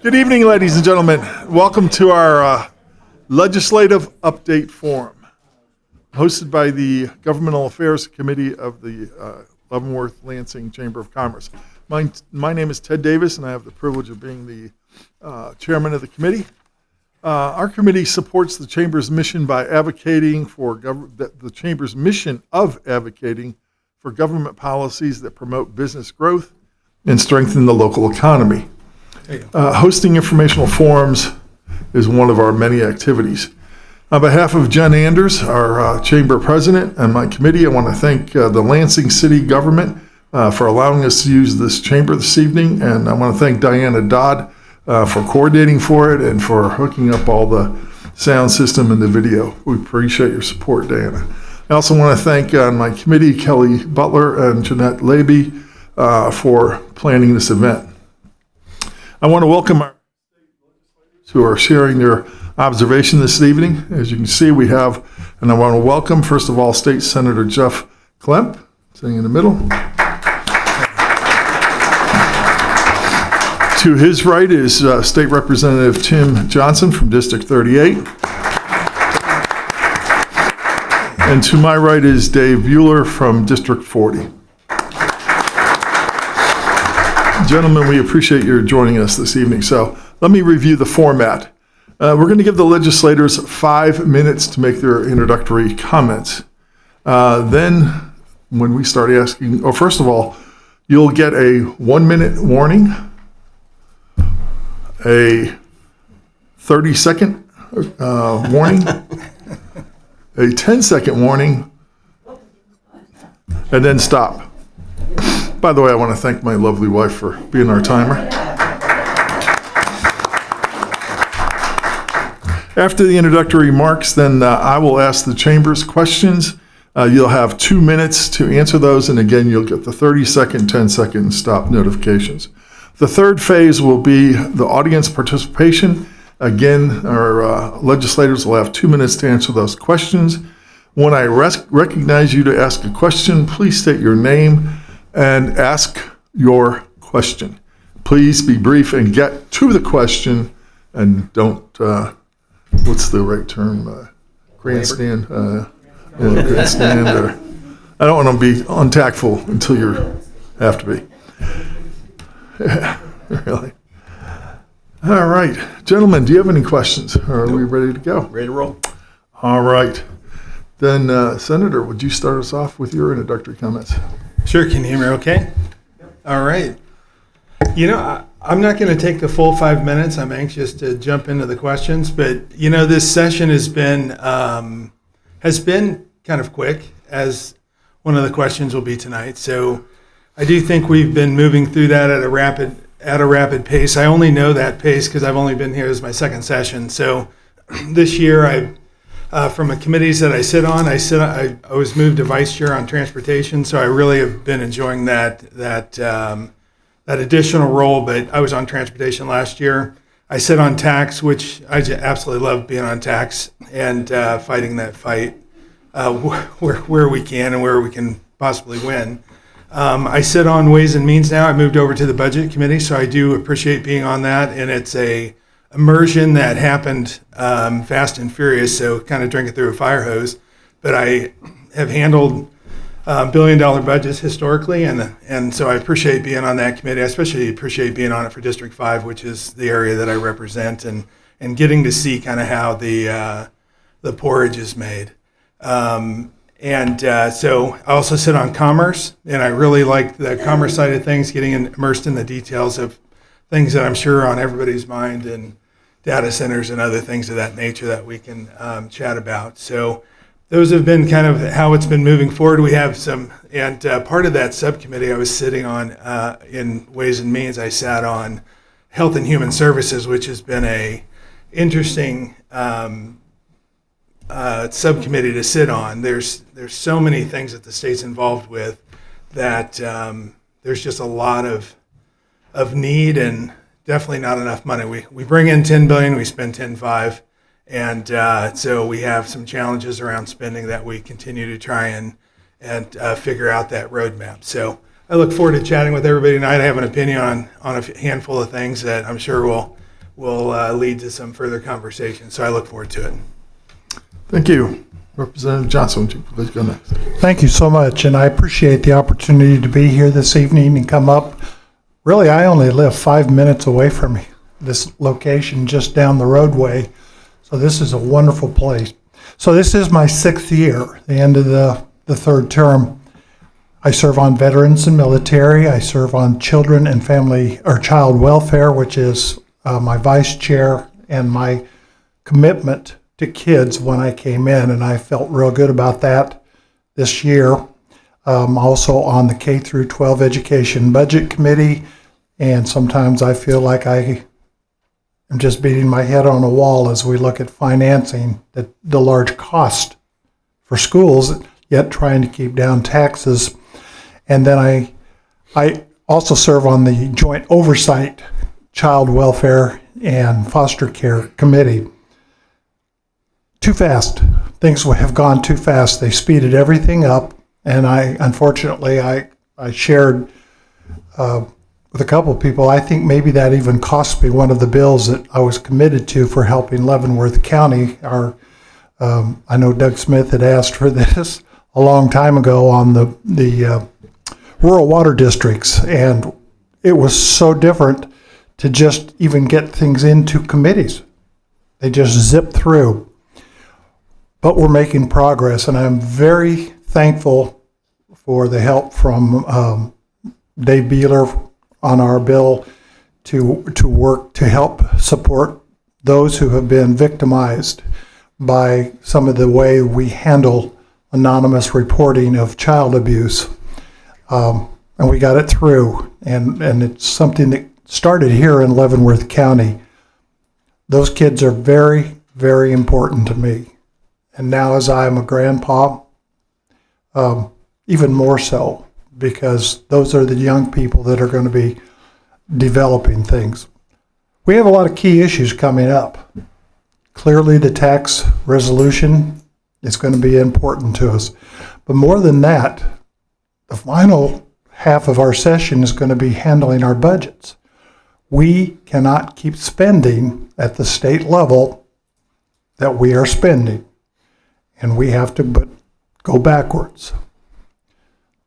Good evening, ladies and gentlemen. Welcome to our Legislative Update Forum, hosted by the Governmental Affairs Committee of the Leavenworth-Lansing Chamber of Commerce. My name is Ted Davis, and I have the privilege of being the chairman of the committee. Our committee supports the Chamber's mission by advocating for the Chamber's mission of advocating for government policies that promote business growth and strengthen the local economy. Hosting informational forums is one of our many activities. On behalf of Jen Anders, our chamber president, and my committee, I want to thank the Lansing City government for allowing us to use this chamber this evening, and I want to thank Diana Dodd for coordinating for it and for hooking up all the sound system and the video. We appreciate your support, Diana. I also want to thank my committee, Kelly Butler and Jeanette Labey, for planning this event. I want to welcome our state legislators who are sharing their observation this evening. As you can see, we have, and I want to welcome, first of all, State Senator Jeff Klemp, sitting in the middle. To his right is State Representative Tim Johnson from District 38. And to my right is Dave Buehler from District 40. Gentlemen, we appreciate your joining us this evening. So let me review the format. We're going to give the legislators 5 minutes to make their introductory comments. Then when we start asking, first of all, you'll get a 1-minute warning, a 30-second warning, a 10-second warning, and then stop. By the way, I want to thank my lovely wife for being our timer. After the introductory remarks, then I will ask the chamber's questions. You'll have 2 minutes to answer those, and again, you'll get the 30-second, 10-second stop notifications. The third phase will be the audience participation. Again, our legislators will have 2 minutes to answer those questions. When I recognize you to ask a question, please state your name and ask your question. Please be brief and get to the question, and don't, what's the right term? Grandstand? Grandstand, or I don't want to be untactful until you have to be. Yeah, really. All right. Gentlemen, do you have any questions? Or are we ready to go? Ready to roll. All right. Then, Senator, would you start us off with your introductory comments? Sure, can you hear me okay? All right. You know, I'm not going to take the full 5 minutes. I'm anxious to jump into the questions, but you know, this session has been kind of quick, as one of the questions will be tonight. So I do think we've been moving through that at a rapid pace. I only know that pace because I've only been here as my second session. So this year from the committees that I sit on, I was moved to vice chair on transportation, so I really have been enjoying that additional role. But I was on transportation last year. I sit on tax, which I absolutely love being on tax and fighting that fight where we can and where we can possibly win. I sit on Ways and Means now. I moved over to the Budget Committee, so I do appreciate being on that, and it's a immersion that happened fast and furious, so kind of drink it through a fire hose. But I have handled billion-dollar budgets historically, and so I appreciate being on that committee. I especially appreciate being on it for District 5, which is the area that I represent, and getting to see kind of how the porridge is made. So I also sit on Commerce, and I really like the Commerce side of things, getting immersed in the details of things that I'm sure are on everybody's mind, and data centers and other things of that nature that we can chat about. So those have been kind of how it's been moving forward. We have some, and part of that subcommittee I was sitting on in Ways and Means, I sat on Health and Human Services, which has been a interesting subcommittee to sit on. There's so many things that the state's involved with that there's just a lot of need and definitely not enough money. We bring in $10 billion, we spend 10.5, and so we have some challenges around spending that we continue to try and figure out that roadmap. So I look forward to chatting with everybody tonight. I have an opinion on a handful of things that I'm sure will will lead to some further conversation. So I look forward to it. Thank you. Representative Johnson, would you please go next? Thank you so much, and I appreciate the opportunity to be here this evening and come up. Really, I only live 5 minutes away from this location, just down the roadway, so this is a wonderful place. So this is my 6th year, the end of the 3rd term. I serve on veterans and military. I serve on children and family or child welfare, which is my vice chair, and my commitment to kids when I came in, and I felt real good about that this year. Also on the K through 12 Education Budget Committee, and sometimes I feel like I am just beating my head on a wall as we look at financing the large cost for schools, yet trying to keep down taxes. And then I also serve on the Joint Oversight Child Welfare and Foster Care Committee. Too fast. Things have gone too fast. They speeded everything up, and unfortunately I shared with a couple of people. I think maybe that even cost me one of the bills that I was committed to for helping Leavenworth County. I know Doug Smith had asked for this a long time ago on the rural water districts, and it was so different to just even get things into committees. They just zip through. But we're making progress, and I'm very thankful for the help from Dave Buehler on our bill to work to help support those who have been victimized by some of the way we handle anonymous reporting of child abuse. And we got it through, and it's something that started here in Leavenworth County. Those kids are very, very important to me. And now as I'm a grandpa, even more so, because those are the young people that are going to be developing things. We have a lot of key issues coming up. Clearly the tax resolution is going to be important to us. But more than that, the final half of our session is going to be handling our budgets. We cannot keep spending at the state level that we are spending. And we have to go backwards.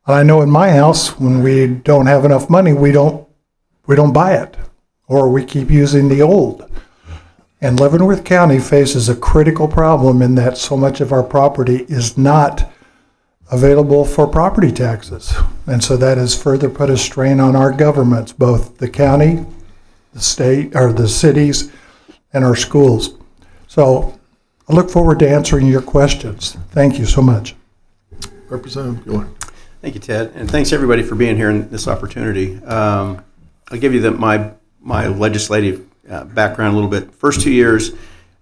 And I know in my house, when we don't have enough money, we don't buy it, or we keep using the old. And Leavenworth County faces a critical problem in that so much of our property is not available for property taxes. And so that has further put a strain on our governments, both the county, the state, or the cities, and our schools. So I look forward to answering your questions. Thank you so much. Representative Buehler. Thank you, Ted, and thanks everybody for being here in this opportunity. I'll give you my legislative background a little bit. First 2 years,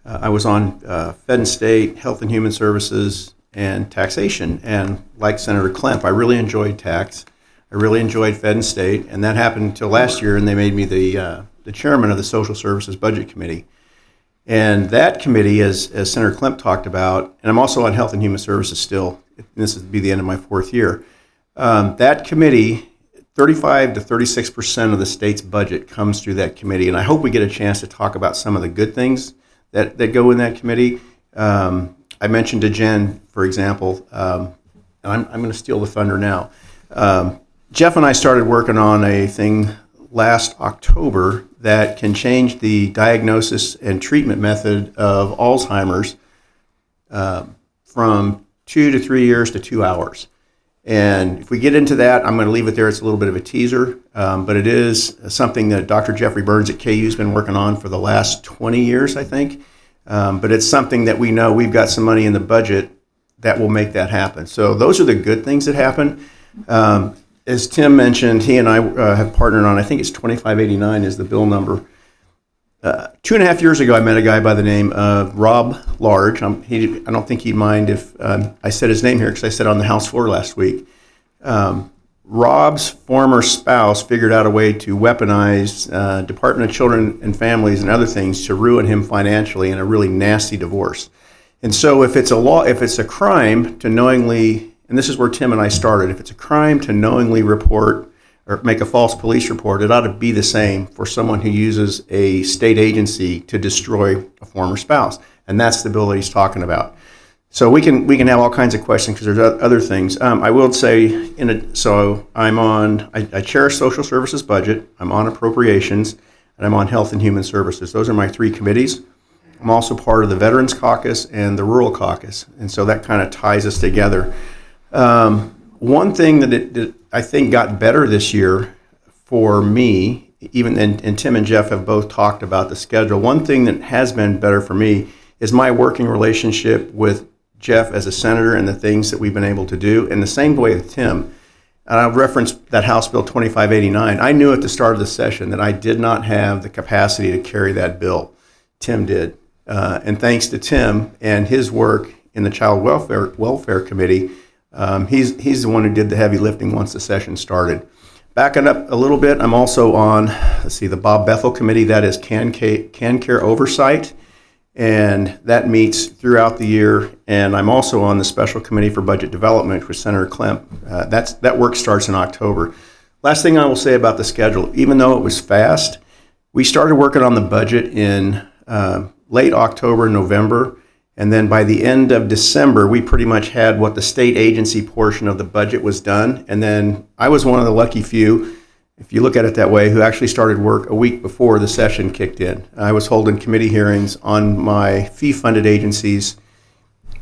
I was on Fed and State, Health and Human Services, and Taxation. And like Senator Klemp, I really enjoyed tax. I really enjoyed Fed and State, and that happened until last year, and they made me the chairman of the Social Services Budget Committee. And that committee, as Senator Klemp talked about, and I'm also on Health and Human Services still, this would be the end of my 4th year, that committee, 35 to 36% of the state's budget comes through that committee, and I hope we get a chance to talk about some of the good things that go in that committee. I mentioned to Jen, for example, and I'm going to steal the thunder now. Jeff and I started working on a thing last October that can change the diagnosis and treatment method of Alzheimer's from 2 to 3 years to 2 hours. And if we get into that, I'm going to leave it there. It's a little bit of a teaser, but it is something that Dr. Jeffrey Burns at KU has been working on for the last 20 years, I think. But it's something that we know we've got some money in the budget that will make that happen. So those are the good things that happen. As Tim mentioned, he and I have partnered on, I think it's 2589 is the bill number. 2.5 years ago, I met a guy by the name of Rob Large. I don't think he'd mind if I said his name here because I said it on the House floor last week. Rob's former spouse figured out a way to weaponize Department of Children and Families and other things to ruin him financially in a really nasty divorce. And so if it's a crime to knowingly, and this is where Tim and I started, if it's a crime to knowingly report or make a false police report, it ought to be the same for someone who uses a state agency to destroy a former spouse. And that's the bill that he's talking about. So we can have all kinds of questions because there's other things. I will say, so I chair social services budget, I'm on appropriations, and I'm on health and human services. Those are my three committees. I'm also part of the Veterans Caucus and the Rural Caucus, and so that kind of ties us together. One thing that I think got better this year for me, and Tim and Jeff have both talked about the schedule. One thing that has been better for me is my working relationship with Jeff as a senator and the things that we've been able to do, and the same way with Tim. And I'll reference that House Bill 2589. I knew at the start of the session that I did not have the capacity to carry that bill. Tim did. And thanks to Tim and his work in the Child Welfare Committee, he's the one who did the heavy lifting once the session started. Backing up a little bit, I'm also on, the Bob Bethel Committee, that is CanCare Oversight. And that meets throughout the year. And I'm also on the Special Committee for Budget Development with Senator Klemp. That work starts in October. Last thing I will say about the schedule, even though it was fast, we started working on the budget in late October, November. And then by the end of December, we pretty much had what the state agency portion of the budget was done. And then I was one of the lucky few, if you look at it that way, who actually started work a week before the session kicked in. I was holding committee hearings on my fee-funded agencies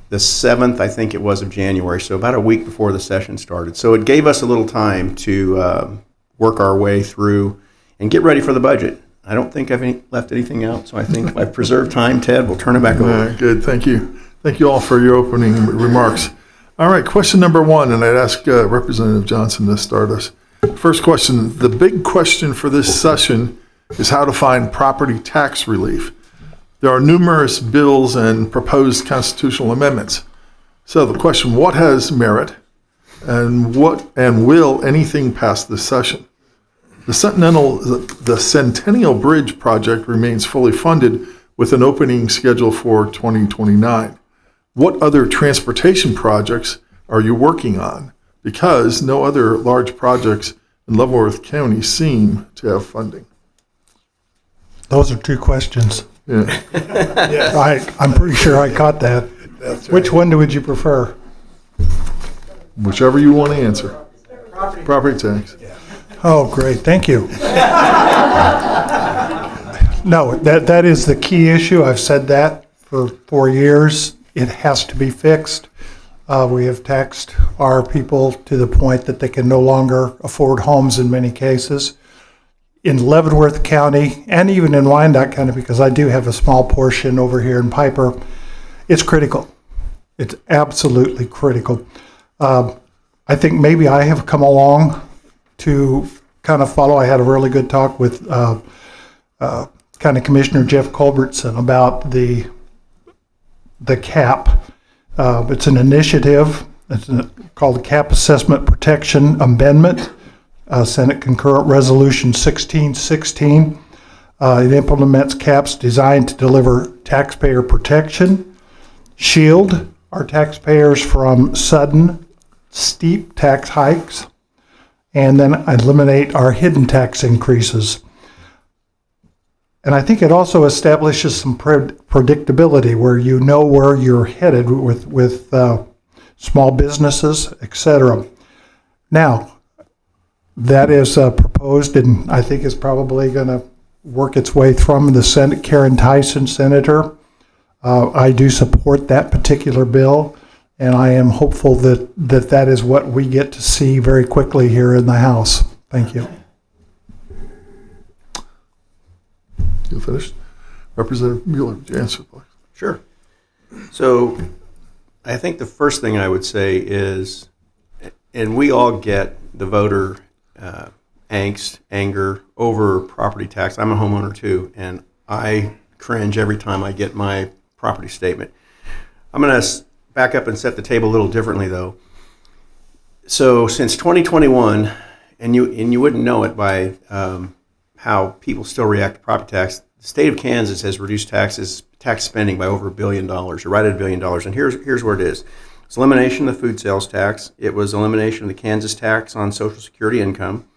the 7th, I think it was, of January, so about a week before the session started. So it gave us a little time to work our way through and get ready for the budget. I don't think I've left anything out, so I think I've preserved time. Ted, we'll turn it back over. Good, thank you. Thank you all for your opening remarks. All right, question number one, and I'd ask Representative Johnson to start us. First question, the big question for this session is how to find property tax relief. There are numerous bills and proposed constitutional amendments. So the question, what has merit and will anything pass this session? The Centennial Bridge project remains fully funded with an opening schedule for 2029. What other transportation projects are you working on? Because no other large projects in Leavenworth County seem to have funding. Those are two questions. Yeah. I'm pretty sure I caught that. That's right. Which one would you prefer? Whichever you want to answer. Property tax. Oh, great, thank you. No, that is the key issue. I've said that for 4 years. It has to be fixed. We have taxed our people to the point that they can no longer afford homes in many cases. In Leavenworth County, and even in Wyandotte County, because I do have a small portion over here in Piper, it's critical. It's absolutely critical. I think maybe I have come along to kind of follow. I had a really good talk with County Commissioner Jeff Culbertson about the CAP. It's an initiative. It's called the CAP Assessment Protection Amendment, Senate Concurrent Resolution 1616. It implements CAPs designed to deliver taxpayer protection, shield our taxpayers from sudden, steep tax hikes, and then eliminate our hidden tax increases. And I think it also establishes some predictability where you know where you're headed with small businesses, etc. Now, that is proposed and I think is probably going to work its way from the Senate. Karen Tyson, Senator. I do support that particular bill, and I am hopeful that is what we get to see very quickly here in the House. Thank you. You finished? Representative Buehler, would you answer, please? Sure. So I think the first thing I would say is, and we all get the voter angst, anger over property tax. I'm a homeowner too, and I cringe every time I get my property statement. I'm going to back up and set the table a little differently though. So since 2021, and you wouldn't know it by how people still react to property tax, the state of Kansas has reduced tax spending by over $1 billion, or right at $1 billion. And here's where it is. It's elimination of the food sales tax. It was elimination of the Kansas tax on Social Security income.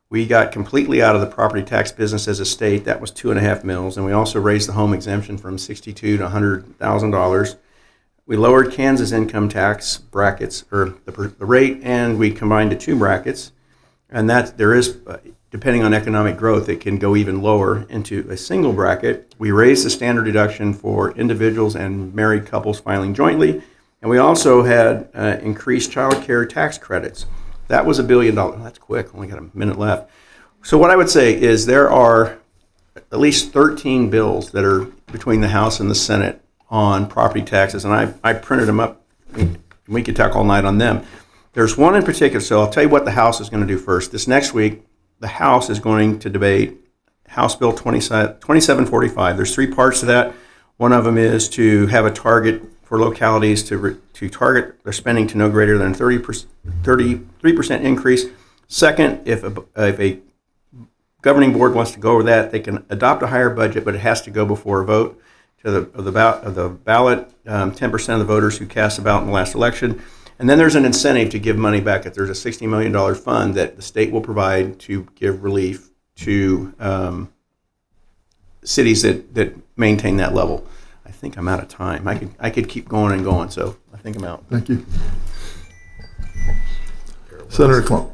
We got completely out of the property tax business as a state. That was 2.5 mils. And we also raised the home exemption from $62,000 to $100,000. We lowered Kansas income tax brackets, or the rate, and we combined the two brackets. And that there is, depending on economic growth, it can go even lower into a single bracket. We raised the standard deduction for individuals and married couples filing jointly. And we also had increased childcare tax credits. That was $1 billion. That's quick. Only got a minute left. So what I would say is there are at least 13 bills that are between the House and the Senate on property taxes, and I printed them up. We could talk all night on them. There's one in particular, so I'll tell you what the House is going to do first. This next week, the House is going to debate House Bill 2745. There's three parts to that. One of them is to have a target for localities to target their spending to no greater than 33% increase. Second, if a governing board wants to go over that, they can adopt a higher budget, but it has to go before a vote to the ballot, 10% of the voters who cast a ballot in the last election. And then there's an incentive to give money back. If there's a $60 million fund that the state will provide to give relief to cities that maintain that level. I think I'm out of time. I could keep going and going, so I think I'm out. Thank you. Senator Klemp.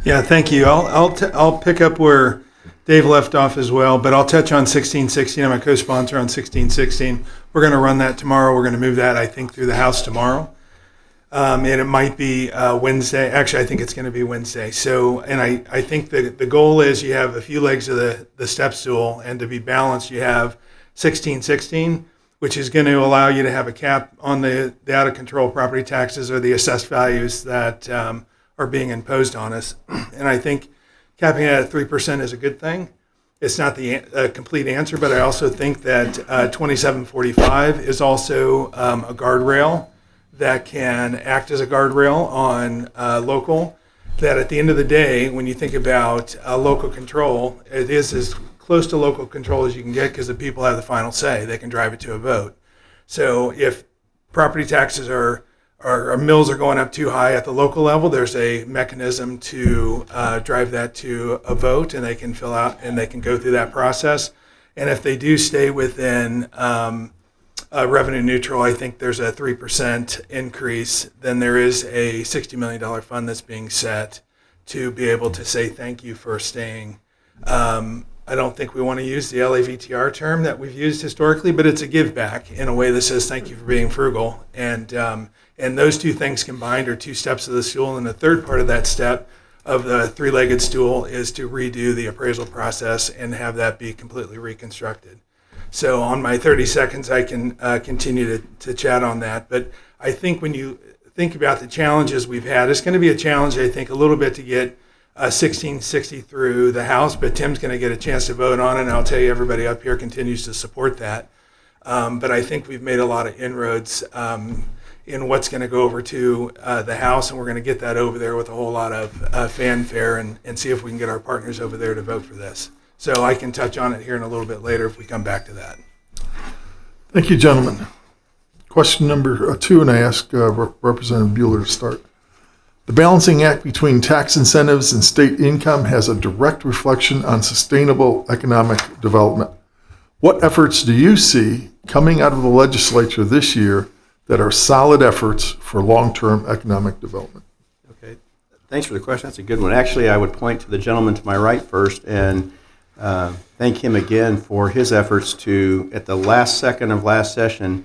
Yeah, thank you. I'll pick up where Dave left off as well, but I'll touch on 1616. I'm a co-sponsor on 1616. We're going to run that tomorrow. We're going to move that, I think, through the House tomorrow. And it might be Wednesday. Actually, I think it's going to be Wednesday. So, and I think that the goal is you have a few legs of the step stool, and to be balanced, you have 1616, which is going to allow you to have a cap on the out-of-control property taxes or the assessed values that are being imposed on us. And I think capping it at 3% is a good thing. It's not the complete answer, but I also think that 2745 is also a guardrail that can act as a guardrail on local, that at the end of the day, when you think about local control, it is as close to local control as you can get because the people have the final say. They can drive it to a vote. So if property taxes or mills are going up too high at the local level, there's a mechanism to drive that to a vote, and they can fill out and they can go through that process. And if they do stay within revenue neutral, I think there's a 3% increase. Then there is a $60 million fund that's being set to be able to say thank you for staying. I don't think we want to use the LAVTR term that we've used historically, but it's a give back in a way that says thank you for being frugal. And those two things combined are two steps of the stool. And the third part of that step of the three-legged stool is to redo the appraisal process and have that be completely reconstructed. So on my 30 seconds, I can continue to chat on that. But I think when you think about the challenges we've had, it's going to be a challenge, I think, a little bit to get 1660 through the House, but Tim's going to get a chance to vote on it, and I'll tell you, everybody up here continues to support that. But I think we've made a lot of inroads in what's going to go over to the House, and we're going to get that over there with a whole lot of fanfare and see if we can get our partners over there to vote for this. So I can touch on it here in a little bit later if we come back to that. Thank you, gentlemen. Question number 2, and I ask Representative Buehler to start. The balancing act between tax incentives and state income has a direct reflection on sustainable economic development. What efforts do you see coming out of the legislature this year that are solid efforts for long-term economic development? Okay, thanks for the question. That's a good one. Actually, I would point to the gentleman to my right first and thank him again for his efforts to, at the last second of last session,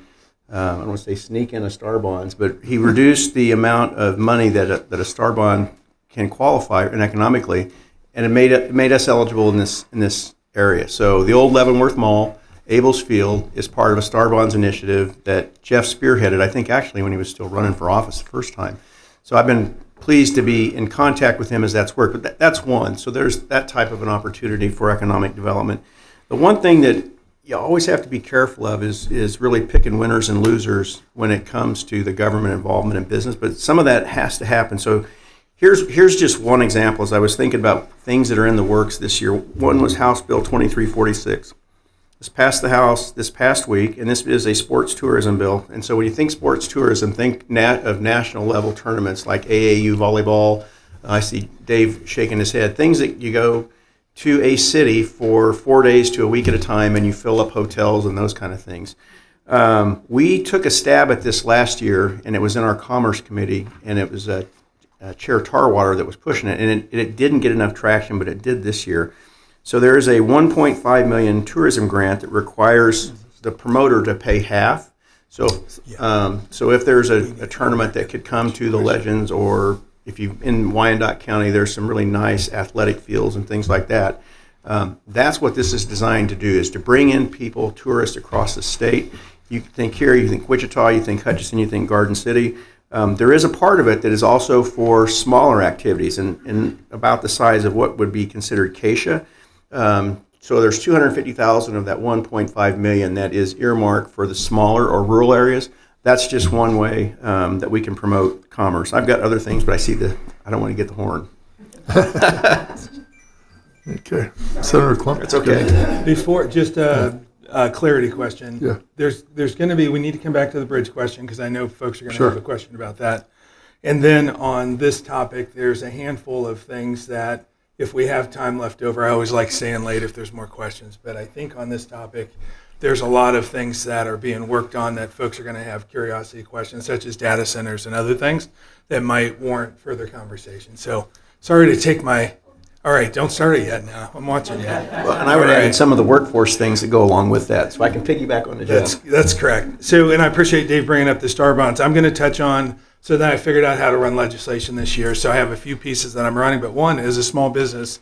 I don't want to say sneak in a star bonds, but he reduced the amount of money that a star bond can qualify in economically, and it made us eligible in this area. So the old Leavenworth Mall, Abels Field, is part of a star bonds initiative that Jeff spearheaded, I think actually when he was still running for office the first time. So I've been pleased to be in contact with him as that's worked, but that's one. So there's that type of an opportunity for economic development. The one thing that you always have to be careful of is really picking winners and losers when it comes to the government involvement in business, but some of that has to happen. So here's just one example as I was thinking about things that are in the works this year. One was House Bill 2346. This passed the House this past week, and this is a sports tourism bill. And so when you think sports tourism, think of national level tournaments like AAU volleyball, I see Dave shaking his head. Things that you go to a city for 4 days to a week at a time and you fill up hotels and those kind of things. We took a stab at this last year, and it was in our Commerce Committee, and it was Chair Tarwater that was pushing it, and it didn't get enough traction, but it did this year. So there is a $1.5 million tourism grant that requires the promoter to pay half. So if there's a tournament that could come to the Legends, or if you in Wyandotte County, there's some really nice athletic fields and things like that. That's what this is designed to do, is to bring in people, tourists across the state. You think here, you think Wichita, you think Hutchinson, you think Garden City. There is a part of it that is also for smaller activities and about the size of what would be considered Acacia. So there's $250,000 of that $1.5 million that is earmarked for the smaller or rural areas. That's just one way that we can promote commerce. I've got other things, but I don't want to get the horn. Okay. Senator Klemp? It's okay. Before, just a clarity question. Yeah. There's going to be, we need to come back to the bridge question because I know folks are going to Sure. have a question about that. And then on this topic, there's a handful of things that if we have time left over, I always like staying late if there's more questions. But I think on this topic, there's a lot of things that are being worked on that folks are going to have curiosity questions, such as data centers and other things that might warrant further conversation. So sorry to take my, all right, don't start it yet now. I'm watching you. Well, and I would add in some of the workforce things that go along with that, so I can piggyback on the job. That's correct. So, and I appreciate Dave bringing up the star bonds. I'm going to touch on, so then I figured out how to run legislation this year. So I have a few pieces that I'm running, but one is a small business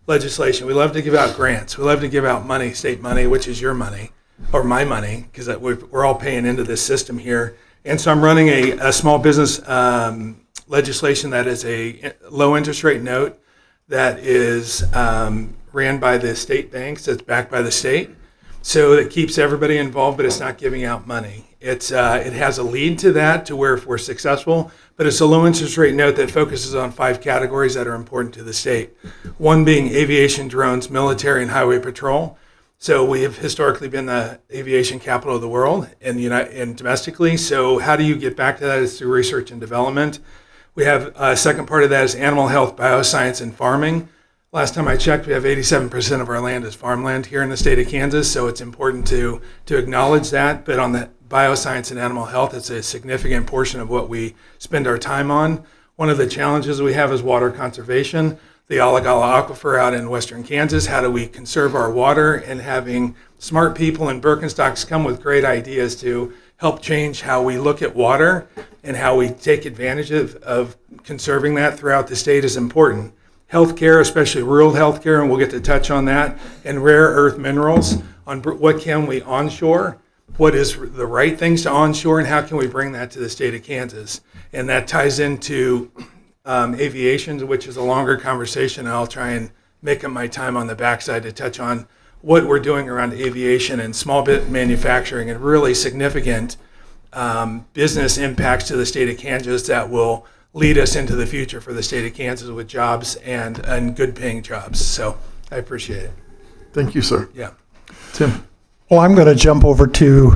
legislation. We love to give out grants. We love to give out money, state money, which is your money or my money, because we're all paying into this system here. And so I'm running a small business legislation that is a low interest rate note that is ran by the state banks, that's backed by the state. So it keeps everybody involved, but it's not giving out money. It has a lead to that, to where if we're successful, but it's a low interest rate note that focuses on 5 categories that are important to the state. One being aviation, drones, military, and highway patrol. So we have historically been the aviation capital of the world and domestically. So how do you get back to that? Is through research and development. We have a second part of that is animal health, bioscience, and farming. Last time I checked, we have 87% of our land is farmland here in the state of Kansas, so it's important to acknowledge that. But on the bioscience and animal health, it's a significant portion of what we spend our time on. One of the challenges we have is water conservation. The Alagala Aquifer out in western Kansas, how do we conserve our water? And having smart people in Birkenstocks come with great ideas to help change how we look at water and how we take advantage of conserving that throughout the state is important. Healthcare, especially rural healthcare, and we'll get to touch on that, and rare earth minerals, on what can we onshore, what is the right things to onshore, and how can we bring that to the state of Kansas. And that ties into aviation, which is a longer conversation. I'll try and make up my time on the backside to touch on what we're doing around aviation and small bit manufacturing and really significant business impacts to the state of Kansas that will lead us into the future for the state of Kansas with jobs and good paying jobs. So I appreciate it. Thank you, sir. Yeah. Tim? Well, I'm going to jump over to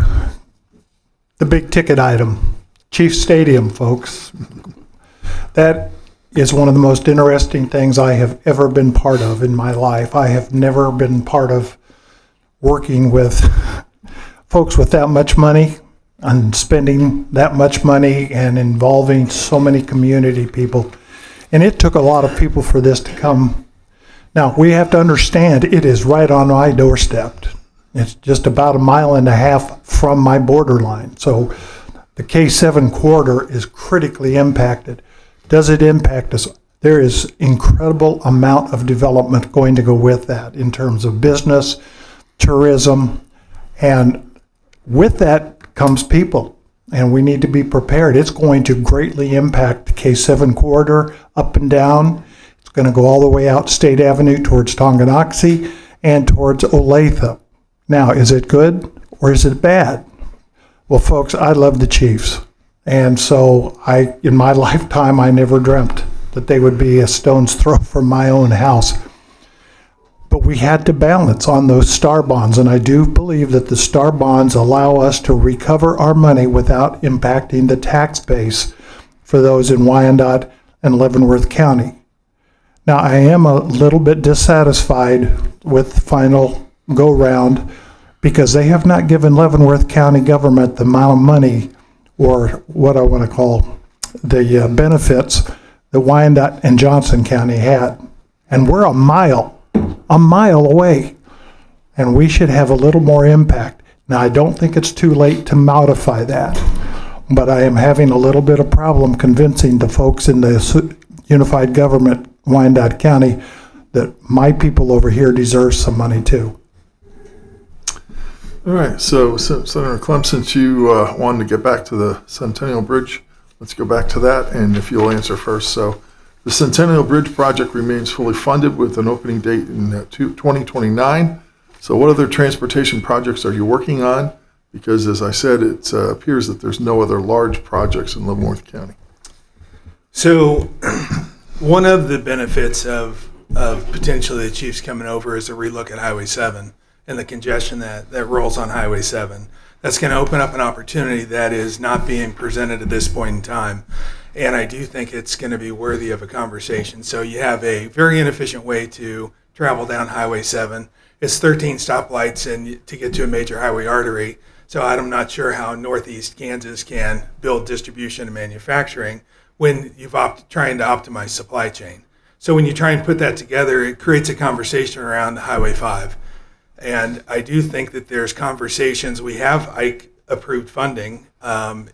the big ticket item, Chief Stadium, folks. That is one of the most interesting things I have ever been part of in my life. I have never been part of working with folks with that much money and spending that much money and involving so many community people. And it took a lot of people for this to come. Now, we have to understand it is right on my doorstep. It's just about 1.5 miles from my borderline. So the K7 corridor is critically impacted. Does it impact us? There is incredible amount of development going to go with that in terms of business, tourism, and with that comes people, and we need to be prepared. It's going to greatly impact the K7 corridor up and down. It's going to go all the way out State Avenue towards Tonganoxie and towards Olathe. Now, is it good or is it bad? Well, folks, I love the Chiefs. And so in my lifetime, I never dreamt that they would be a stone's throw from my own house. But we had to balance on those star bonds, and I do believe that the star bonds allow us to recover our money without impacting the tax base for those in Wyandotte and Leavenworth County. Now, I am a little bit dissatisfied with the final go-round because they have not given Leavenworth County government the amount of money, or what I want to call the benefits that Wyandotte and Johnson County had. And we're a mile away, and we should have a little more impact. Now, I don't think it's too late to modify that, but I am having a little bit of problem convincing the folks in the unified government, Wyandotte County, that my people over here deserve some money too. All right, so Senator Klemp, since you wanted to get back to the Centennial Bridge, let's go back to that, and if you'll answer first. So the Centennial Bridge project remains fully funded with an opening date in 2029. So what other transportation projects are you working on? Because as I said, it appears that there's no other large projects in Leavenworth County. So one of the benefits of potentially the chiefs coming over is a relook at Highway 7 and the congestion that rolls on Highway 7. That's going to open up an opportunity that is not being presented at this point in time. And I do think it's going to be worthy of a conversation. So you have a very inefficient way to travel down Highway 7. It's 13 stoplights and to get to a major highway artery. So I'm not sure how Northeast Kansas can build distribution and manufacturing when you've trying to optimize supply chain. So when you try and put that together, it creates a conversation around Highway 5. And I do think that there's conversations. We have Ike approved funding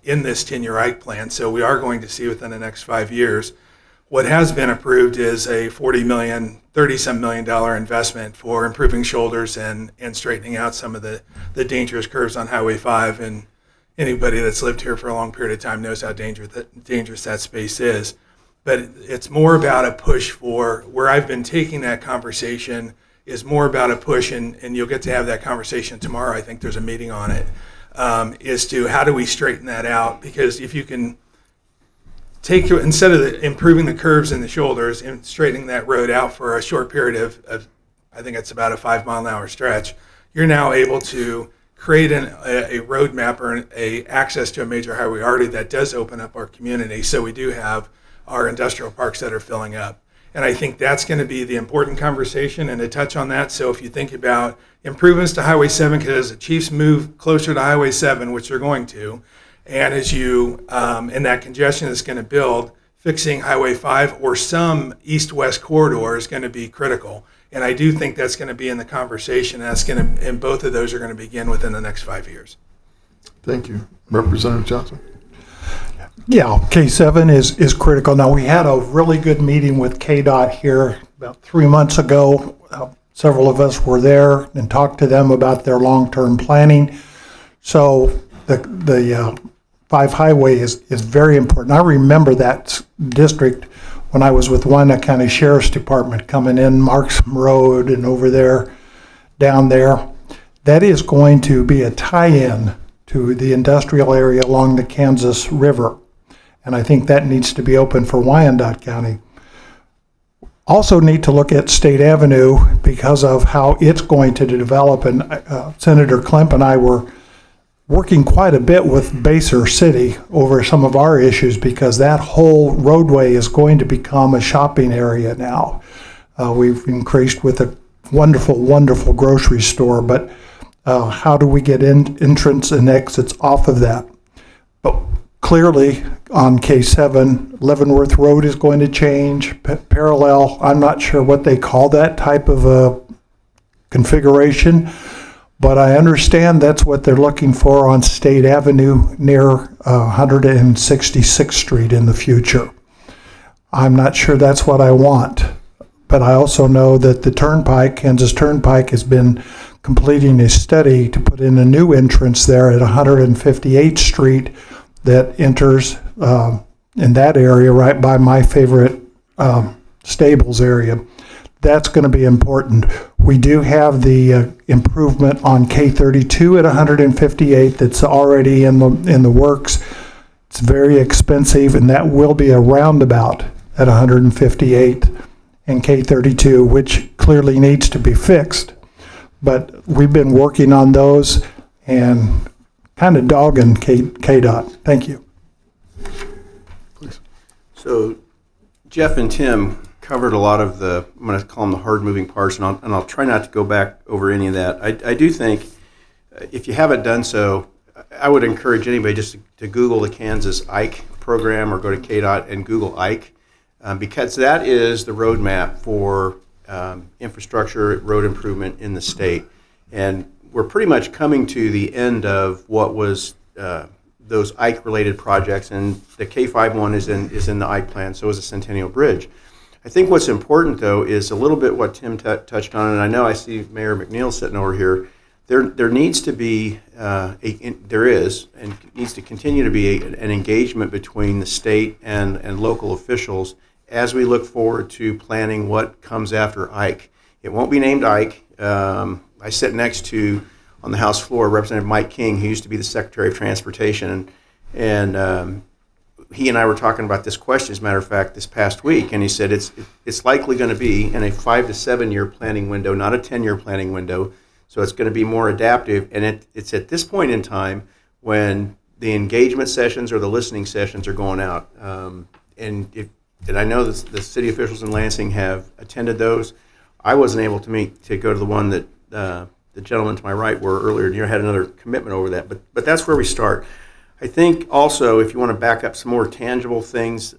in this 10-year Ike plan, so we are going to see within the next 5 years. What has been approved is a $30-some million investment for improving shoulders and straightening out some of the dangerous curves on Highway 5. And anybody that's lived here for a long period of time knows how dangerous that space is. But it's more about a push for, where I've been taking that conversation is more about a push, and you'll get to have that conversation tomorrow. I think there's a meeting on it, is to how do we straighten that out? Because if you can instead of improving the curves in the shoulders and straightening that road out for a short period of I think it's about a 5 mile an hour stretch, you're now able to create a roadmap or a access to a major highway artery that does open up our community. So we do have our industrial parks that are filling up. And I think that's going to be the important conversation and to touch on that. So if you think about improvements to Highway 7, because as the chiefs move closer to Highway 7, which they're going to, and as you, and that congestion is going to build, fixing Highway 5 or some east-west corridor is going to be critical. And I do think that's going to be in the conversation. And both of those are going to begin within the next 5 years. Thank you. Representative Johnson. Yeah, K7 is critical. Now, we had a really good meeting with KDOT here about 3 months ago. Several of us were there and talked to them about their long-term planning. So the 5 highway is very important. I remember that district when I was with Wyandotte County Sheriff's Department coming in Markham Road and over there, down there. That is going to be a tie-in to the industrial area along the Kansas River. And I think that needs to be open for Wyandotte County. Also need to look at State Avenue because of how it's going to develop. And Senator Klemp and I were working quite a bit with Baser City over some of our issues because that whole roadway is going to become a shopping area now. We've increased with a wonderful, wonderful grocery store, but how do we get entrance and exits off of that? But clearly on K7, Leavenworth Road is going to change, parallel. I'm not sure what they call that type of a configuration, but I understand that's what they're looking for on State Avenue near 166th Street in the future. I'm not sure that's what I want, but I also know that the Turnpike, Kansas Turnpike, has been completing a study to put in a new entrance there at 158th Street that enters in that area right by my favorite stables area. That's going to be important. We do have the improvement on K32 at 158th that's already in the works. It's very expensive, and that will be a roundabout at 158th and K32, which clearly needs to be fixed. But we've been working on those and kind of dogging KDOT. Thank you. Please. So Jeff and Tim covered a lot of I'm going to call them the hard moving parts, and I'll try not to go back over any of that. I do think if you haven't done so, I would encourage anybody just to Google the Kansas IKE program or go to KDOT and Google IKE, because that is the roadmap for infrastructure, road improvement in the state. And we're pretty much coming to the end of what was those IKE-related projects, and the K5 one is in the IKE plan, so is the Centennial Bridge. I think what's important, though, is a little bit what Tim touched on, and I know I see Mayor McNeil sitting over here. There needs to be, there is, and needs to continue to be an engagement between the state and local officials as we look forward to planning what comes after IKE. It won't be named IKE. I sit next to, on the House floor, Representative Mike King, who used to be the Secretary of Transportation, and he and I were talking about this question, as a matter of fact, this past week, and he said it's likely going to be in a 5 to 7 year planning window, not a 10-year planning window. So it's going to be more adaptive, and it's at this point in time when the engagement sessions or the listening sessions are going out. And I know the city officials in Lansing have attended those. I wasn't able to go to the one that the gentleman to my right were earlier. You had another commitment over that, but that's where we start. I think also, if you want to back up some more tangible things,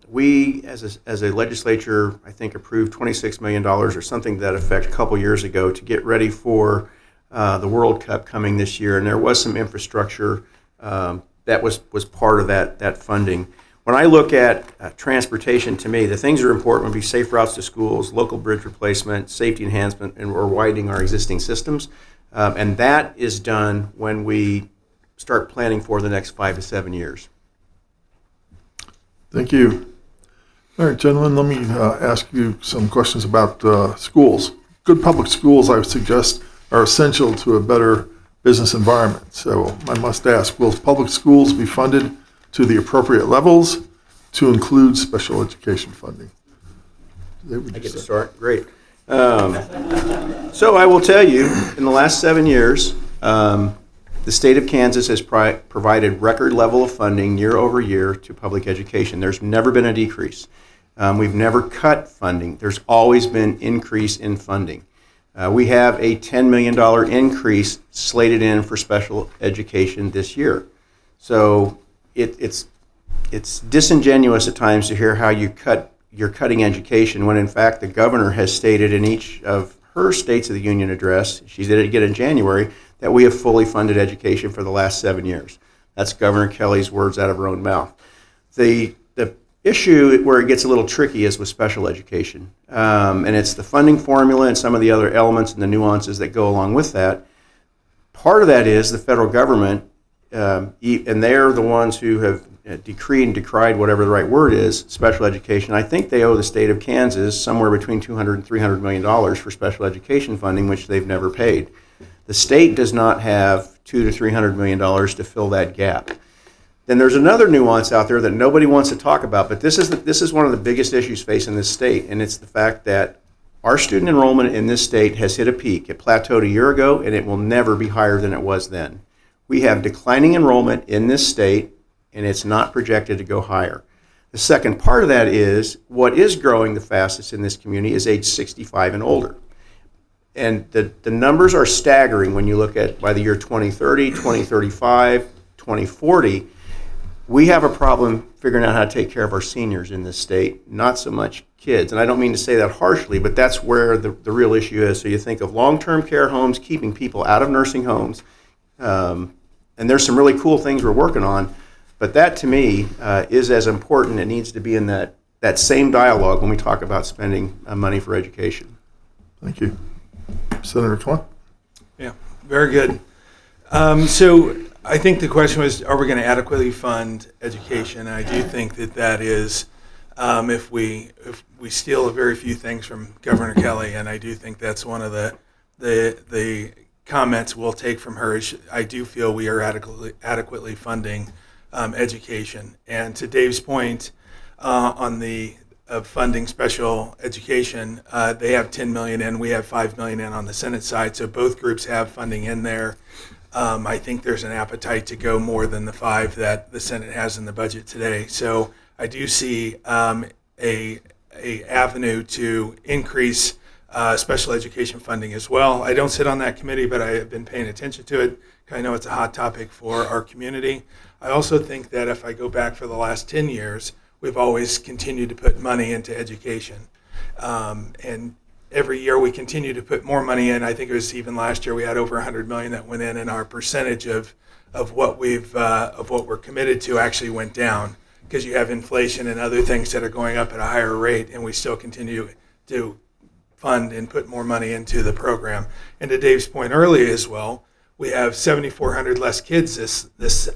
we as a legislature, I think, approved $26 million or something to that effect a couple years ago to get ready for the World Cup coming this year, and there was some infrastructure that was part of that funding. When I look at transportation, to me, the things that are important would be safe routes to schools, local bridge replacement, safety enhancement, and we're widening our existing systems. And that is done when we start planning for the next 5 to 7 years. Thank you. All right, gentlemen, let me ask you some questions about schools. Good public schools, I would suggest, are essential to a better business environment. So I must ask, will public schools be funded to the appropriate levels to include special education funding? I get to start? Great. So I will tell you, in the last 7 years, the state of Kansas has provided record level of funding year over year to public education. There's never been a decrease. We've never cut funding. There's always been increase in funding. We have a $10 million increase slated in for special education this year. So it's disingenuous at times to hear how you're cutting education when in fact the governor has stated in each of her States of the Union address, she did it again in January, that we have fully funded education for the last 7 years. That's Governor Kelly's words out of her own mouth. The issue where it gets a little tricky is with special education. And it's the funding formula and some of the other elements and the nuances that go along with that. Part of that is the federal government, and they're the ones who have decreed and decried, whatever the right word is, special education. I think they owe the state of Kansas somewhere between $200 and $300 million for special education funding, which they've never paid. The state does not have $200 to $300 million to fill that gap. Then there's another nuance out there that nobody wants to talk about, but this is one of the biggest issues facing this state, and it's the fact that our student enrollment in this state has hit a peak. It plateaued a year ago, and it will never be higher than it was then. We have declining enrollment in this state, and it's not projected to go higher. The second part of that is what is growing the fastest in this community is age 65 and older. And the numbers are staggering when you look at by the year 2030, 2035, 2040. We have a problem figuring out how to take care of our seniors in this state, not so much kids. And I don't mean to say that harshly, but that's where the real issue is. So you think of long-term care homes, keeping people out of nursing homes, and there's some really cool things we're working on, but that to me is as important. It needs to be in that same dialogue when we talk about spending money for education. Thank you. Senator Klemp? Yeah, very good. So I think the question was, are we going to adequately fund education? I do think that is, if we steal a very few things from Governor Kelly, and I do think that's one of the comments we'll take from her. I do feel we are adequately funding education. And to Dave's point on the funding special education, they have $10 million in, we have $5 million in on the Senate side, so both groups have funding in there. I think there's an appetite to go more than the 5 that the Senate has in the budget today. So I do see a a avenue to increase special education funding as well. I don't sit on that committee, but I have been paying attention to it. I know it's a hot topic for our community. I also think that if I go back for the last 10 years, we've always continued to put money into education. And every year we continue to put more money in. I think it was even last year we had over $100 million that went in, and our percentage of what we're committed to actually went down because you have inflation and other things that are going up at a higher rate, and we still continue to fund and put more money into the program. And to Dave's point earlier as well, we have 7,400 less kids this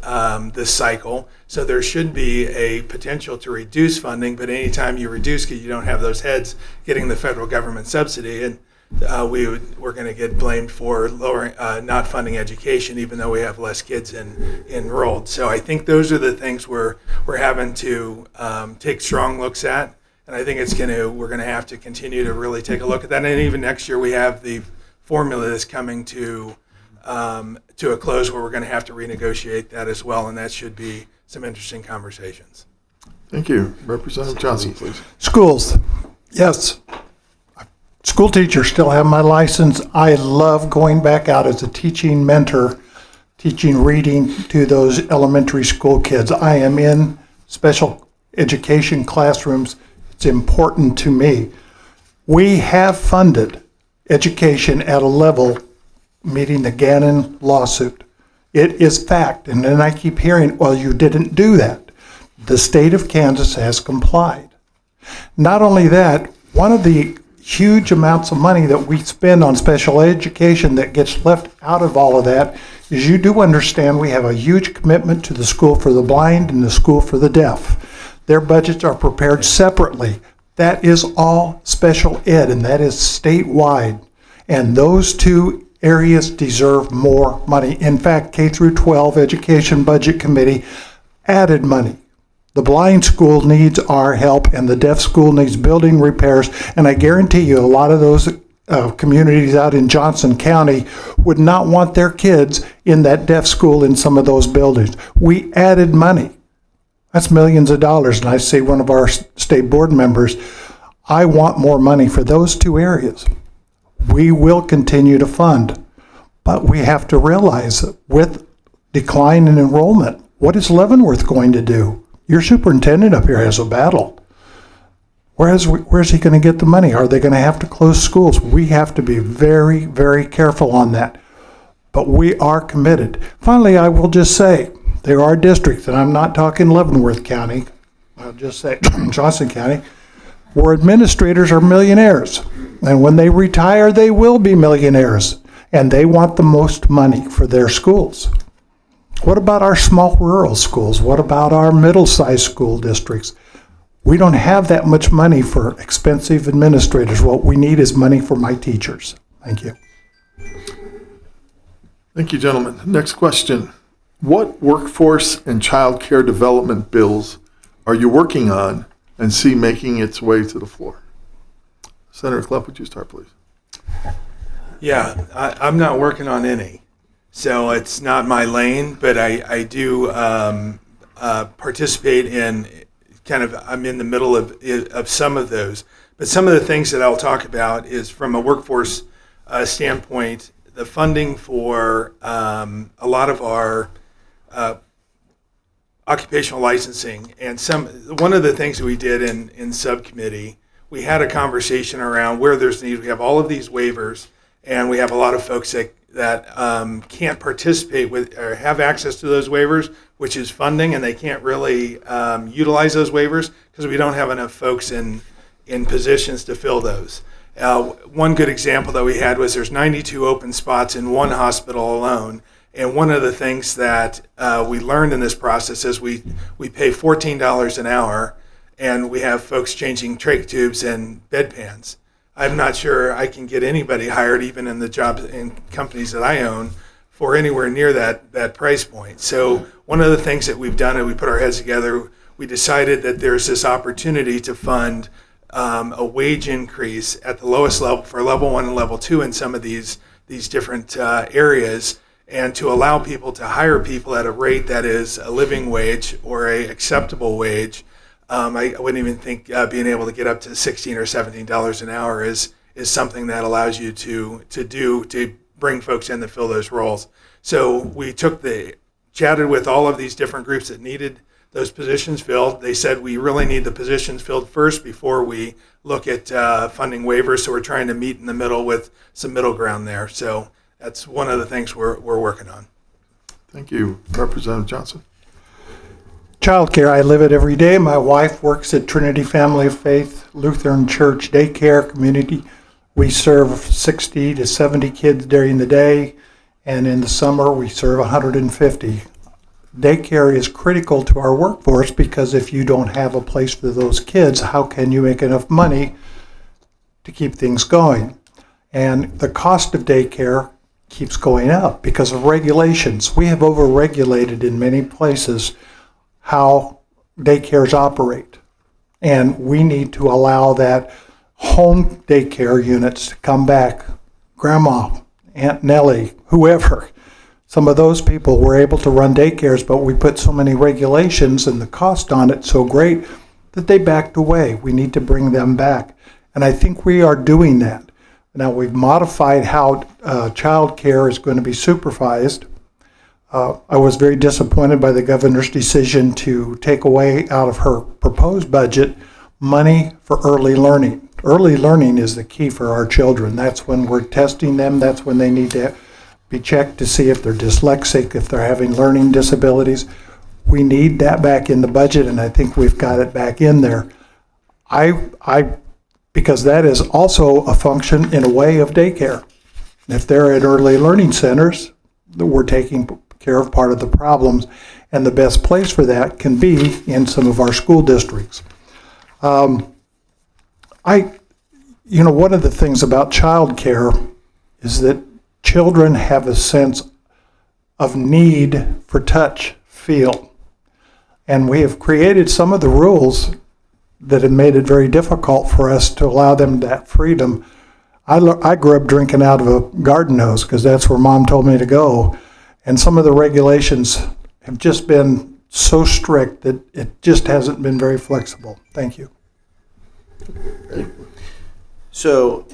cycle, so there should be a potential to reduce funding. But anytime you reduce, because you don't have those heads getting the federal government subsidy, and we're going to get blamed for lowering, not funding education, even though we have less kids enrolled. So I think those are the things we're having to take strong looks at, and I think we're going to have to continue to really take a look at that. And even next year, we have the formula that's coming to a close where we're going to have to renegotiate that as well, and that should be some interesting conversations. Thank you. Representative Johnson, please. Schools, yes. School teachers still have my license. I love going back out as a teaching mentor, teaching reading to those elementary school kids. I am in special education classrooms. It's important to me. We have funded education at a level meeting the Gannon lawsuit. It is fact. And then I keep hearing, well, you didn't do that. The state of Kansas has complied. Not only that, one of the huge amounts of money that we spend on special education that gets left out of all of that is you do understand we have a huge commitment to the School for the Blind and the School for the Deaf. Their budgets are prepared separately. That is all special ed, and that is statewide. And those two areas deserve more money. In fact, K through 12 Education Budget Committee added money. The blind school needs our help, and the deaf school needs building repairs. And I guarantee you a lot of those communities out in Johnson County would not want their kids in that deaf school in some of those buildings. We added money. That's millions of dollars. And I say one of our state board members, I want more money for those two areas. We will continue to fund, but we have to realize that with decline in enrollment, what is Leavenworth going to do? Your superintendent up here has a battle. Where's he going to get the money? Are they going to have to close schools? We have to be very, very careful on that, but we are committed. Finally, I will just say, there are districts, and I'm not talking Leavenworth County, I'll just say Johnson County, where administrators are millionaires. And when they retire, they will be millionaires. And they want the most money for their schools. What about our small rural schools? What about our middle-sized school districts? We don't have that much money for expensive administrators. What we need is money for my teachers. Thank you. Thank you, gentlemen. Next question. What workforce and child care development bills are you working on and see making its way to the floor? Senator Klemp, would you start, please? Yeah, I'm not working on any, so it's not my lane, but I do participate in I'm in the middle of some of those. But some of the things that I'll talk about is from a workforce standpoint, the funding for a lot of our occupational licensing, and one of the things that we did in subcommittee, we had a conversation around where there's need. We have all of these waivers, and we have a lot of folks that can't participate with or have access to those waivers, which is funding, and they can't really utilize those waivers because we don't have enough folks in positions to fill those. One good example that we had was there's 92 open spots in one hospital alone. And one of the things that we learned in this process is we pay $14 an hour, and we have folks changing trach tubes and bedpans. I'm not sure I can get anybody hired, even in the jobs and companies that I own, for anywhere near that price point. So one of the things that we've done, and we put our heads together, we decided that there's this opportunity to fund a wage increase at the lowest level for level 1 and level 2 in some of these different areas, and to allow people to hire people at a rate that is a living wage or a acceptable wage, I wouldn't even think being able to get up to $16 or $17 an hour is something that allows you to bring folks in to fill those roles. So we chatted with all of these different groups that needed those positions filled. They said we really need the positions filled first before we look at funding waivers. So we're trying to meet in the middle with some middle ground there. So that's one of the things we're working on. Thank you. Representative Johnson. Childcare, I live it every day. My wife works at Trinity Family of Faith Lutheran Church Daycare Community. We serve 60 to 70 kids during the day, and in the summer we serve 150. Daycare is critical to our workforce because if you don't have a place for those kids, how can you make enough money to keep things going? And the cost of daycare keeps going up because of regulations. We have over-regulated in many places how daycares operate. And we need to allow that home daycare units to come back. Grandma, Aunt Nellie, whoever. Some of those people were able to run daycares, but we put so many regulations and the cost on it so great that they backed away. We need to bring them back. And I think we are doing that. Now we've modified how child care is going to be supervised. I was very disappointed by the governor's decision to take away out of her proposed budget money for early learning. Early learning is the key for our children. That's when we're testing them. That's when they need to be checked to see if they're dyslexic, if they're having learning disabilities. We need that back in the budget, and I think we've got it back in there. Because that is also a function, in a way, of daycare. If they're at early learning centers, we're taking care of part of the problems, and the best place for that can be in some of our school districts. One of the things about child care is that children have a sense of need for touch, feel. And we have created some of the rules that have made it very difficult for us to allow them that freedom. I grew up drinking out of a garden hose because that's where Mom told me to go. And some of the regulations have just been so strict that it just hasn't been very flexible. Thank you. So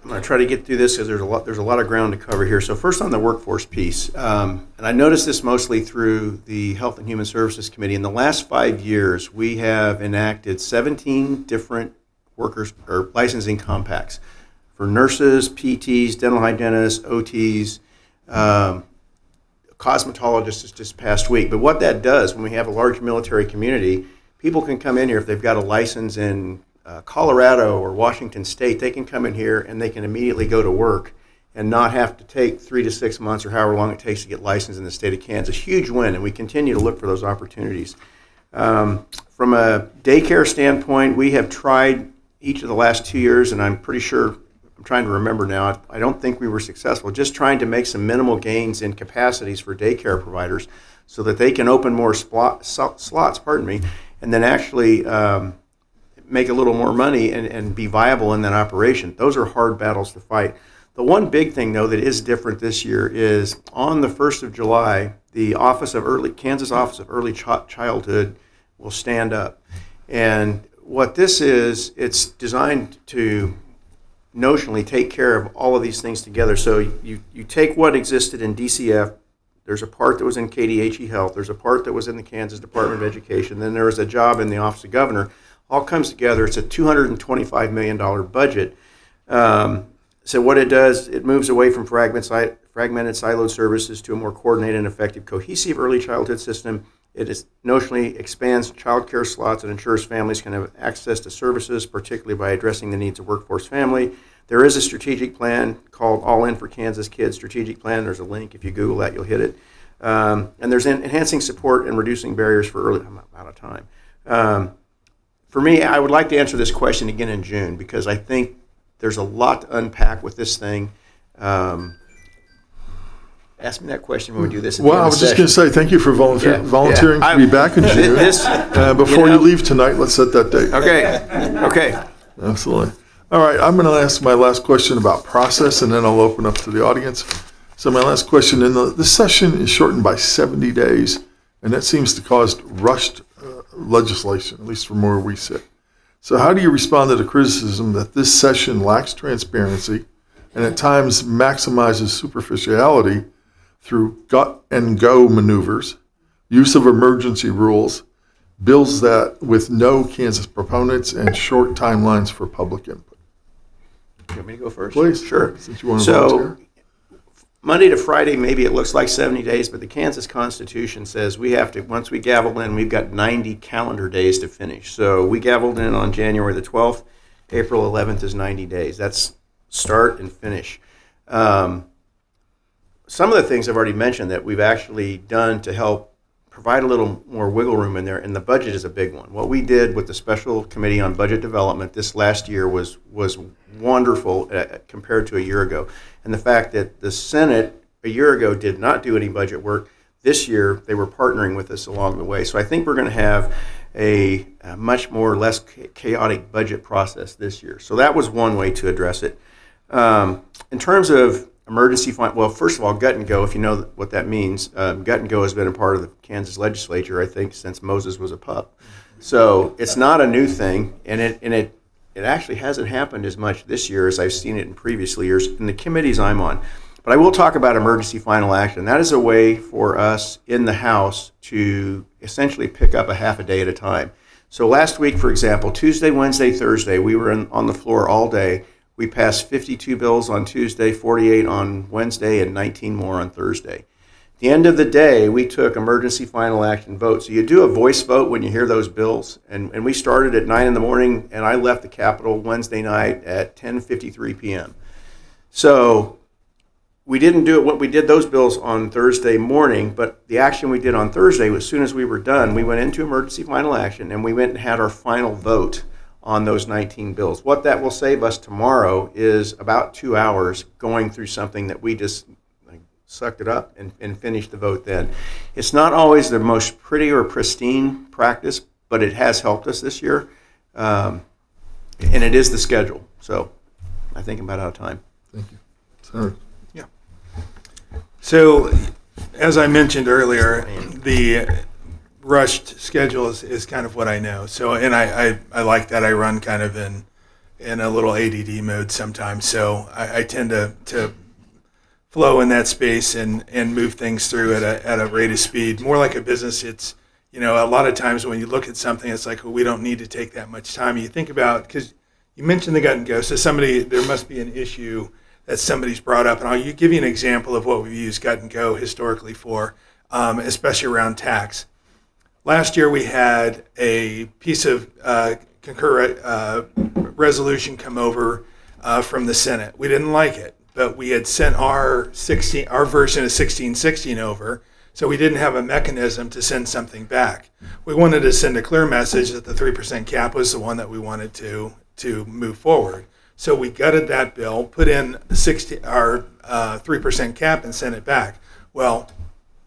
I'm going to try to get through this because there's a lot of ground to cover here. So first on the workforce piece, and I noticed this mostly through the Health and Human Services Committee. In the last 5 years, we have enacted 17 different workers or licensing compacts for nurses, PTs, dental hygienists, OTs, cosmetologists this past week. But what that does, when we have a large military community, people can come in here if they've got a license in Colorado or Washington State. They can come in here and they can immediately go to work and not have to take 3 to 6 months or however long it takes to get licensed in the state of Kansas. Huge win, and we continue to look for those opportunities. From a daycare standpoint, we have tried each of the last 2 years, and I'm pretty sure, I'm trying to remember now, I don't think we were successful, just trying to make some minimal gains in capacities for daycare providers so that they can open more slots, and then actually make a little more money and be viable in that operation. Those are hard battles to fight. The one big thing, though, that is different this year is on the 1st of July, the Kansas Office of Early Childhood will stand up. And what this is, it's designed to notionally take care of all of these things together. So you take what existed in DCF. There's a part that was in KDHE Health. There's a part that was in the Kansas Department of Education. Then there was a job in the Office of Governor. All comes together. It's a $225 million budget. So what it does, it moves away from fragmented siloed services to a more coordinated and effective, cohesive early childhood system. It is notionally expands child care slots and ensures families can have access to services, particularly by addressing the needs of workforce family. There is a strategic plan called All In for Kansas Kids Strategic Plan. There's a link. If you Google that, you'll hit it. And there's enhancing support and reducing barriers for early. I'm out of time. For me, I would like to answer this question again in June because I think there's a lot to unpack with this thing. Ask me that question when we do this. Well, I was just going to say thank you for volunteering to be back in June. Before you leave tonight, let's set that date. Okay. Absolutely. All right, I'm going to ask my last question about process, and then I'll open up to the audience. So my last question, this session is shortened by 70 days, and that seems to cause rushed legislation, at least from where we sit. So how do you respond to the criticism that this session lacks transparency and at times maximizes superficiality through gut and go maneuvers, use of emergency rules, bills that with no Kansas proponents, and short timelines for public input? You want me to go first? Please. Sure. Since you want to So, volunteer. Monday to Friday, maybe it looks like 70 days, but the Kansas Constitution says we have to, once we gavel in, we've got 90 calendar days to finish. So we gaveled in on January the 12th. April 11th is 90 days. That's start and finish. Some of the things I've already mentioned that we've actually done to help provide a little more wiggle room in there, and the budget is a big one. What we did with the Special Committee on Budget Development this last year was wonderful compared to a year ago. And the fact that the Senate a year ago did not do any budget work, this year they were partnering with us along the way. So I think we're going to have a much more less chaotic budget process this year. So that was one way to address it. In terms of emergency fund, well, first of all, gut and go, if you know what that means, gut and go has been a part of the Kansas legislature, I think, since Moses was a pup. So it's not a new thing, and it actually hasn't happened as much this year as I've seen it in previous years in the committees I'm on. But I will talk about emergency final action. That is a way for us in the House to essentially pick up a half a day at a time. So last week, for example, Tuesday, Wednesday, Thursday, we were on the floor all day. We passed 52 bills on Tuesday, 48 on Wednesday, and 19 more on Thursday. At the end of the day, we took emergency final action votes. So you do a voice vote when you hear those bills, and we started at 9 in the morning, and I left the Capitol Wednesday night at 10:53 p.m. So we didn't do it. We did those bills on Thursday morning, but the action we did on Thursday, as soon as we were done, we went into emergency final action, and we went and had our final vote on those 19 bills. What that will save us tomorrow is about 2 hours going through something that we just sucked it up and finished the vote then. It's not always the most pretty or pristine practice, but it has helped us this year, and it is the schedule. So I think I'm about out of time. Thank you. Senator. Yeah. So as I mentioned earlier, the rushed schedule is kind of what I know. So, and I like that. I run kind of in a little ADD mode sometimes. So I tend to flow in that space and move things through at a rate of speed. More like a business, it's, a lot of times when you look at something, it's like, well, we don't need to take that much time. You think about, because you mentioned the gut and go, so there must be an issue that somebody's brought up. And I'll give you an example of what we've used gut and go historically for, especially around tax. Last year we had a piece of concurrent resolution come over from the Senate. We didn't like it, but we had sent our version of 1616 over, so we didn't have a mechanism to send something back. We wanted to send a clear message that the 3% cap was the one that we wanted to move forward. So we gutted that bill, put in our 3% cap, and sent it back. Well,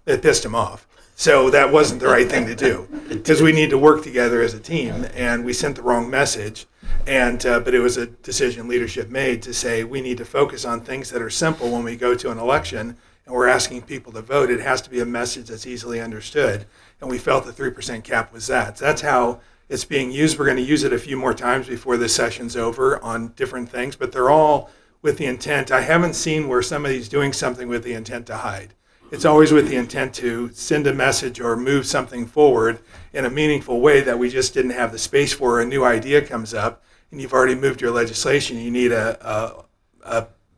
it pissed him off. So that wasn't the right thing to do, because we need to work together as a team, and we sent the wrong message. But it was a decision leadership made to say we need to focus on things that are simple when we go to an election and we're asking people to vote. It has to be a message that's easily understood, and we felt the 3% cap was that. So that's how it's being used. We're going to use it a few more times before this session's over on different things, but they're all with the intent. I haven't seen where somebody's doing something with the intent to hide. It's always with the intent to send a message or move something forward in a meaningful way that we just didn't have the space for. A new idea comes up, and you've already moved your legislation. You need a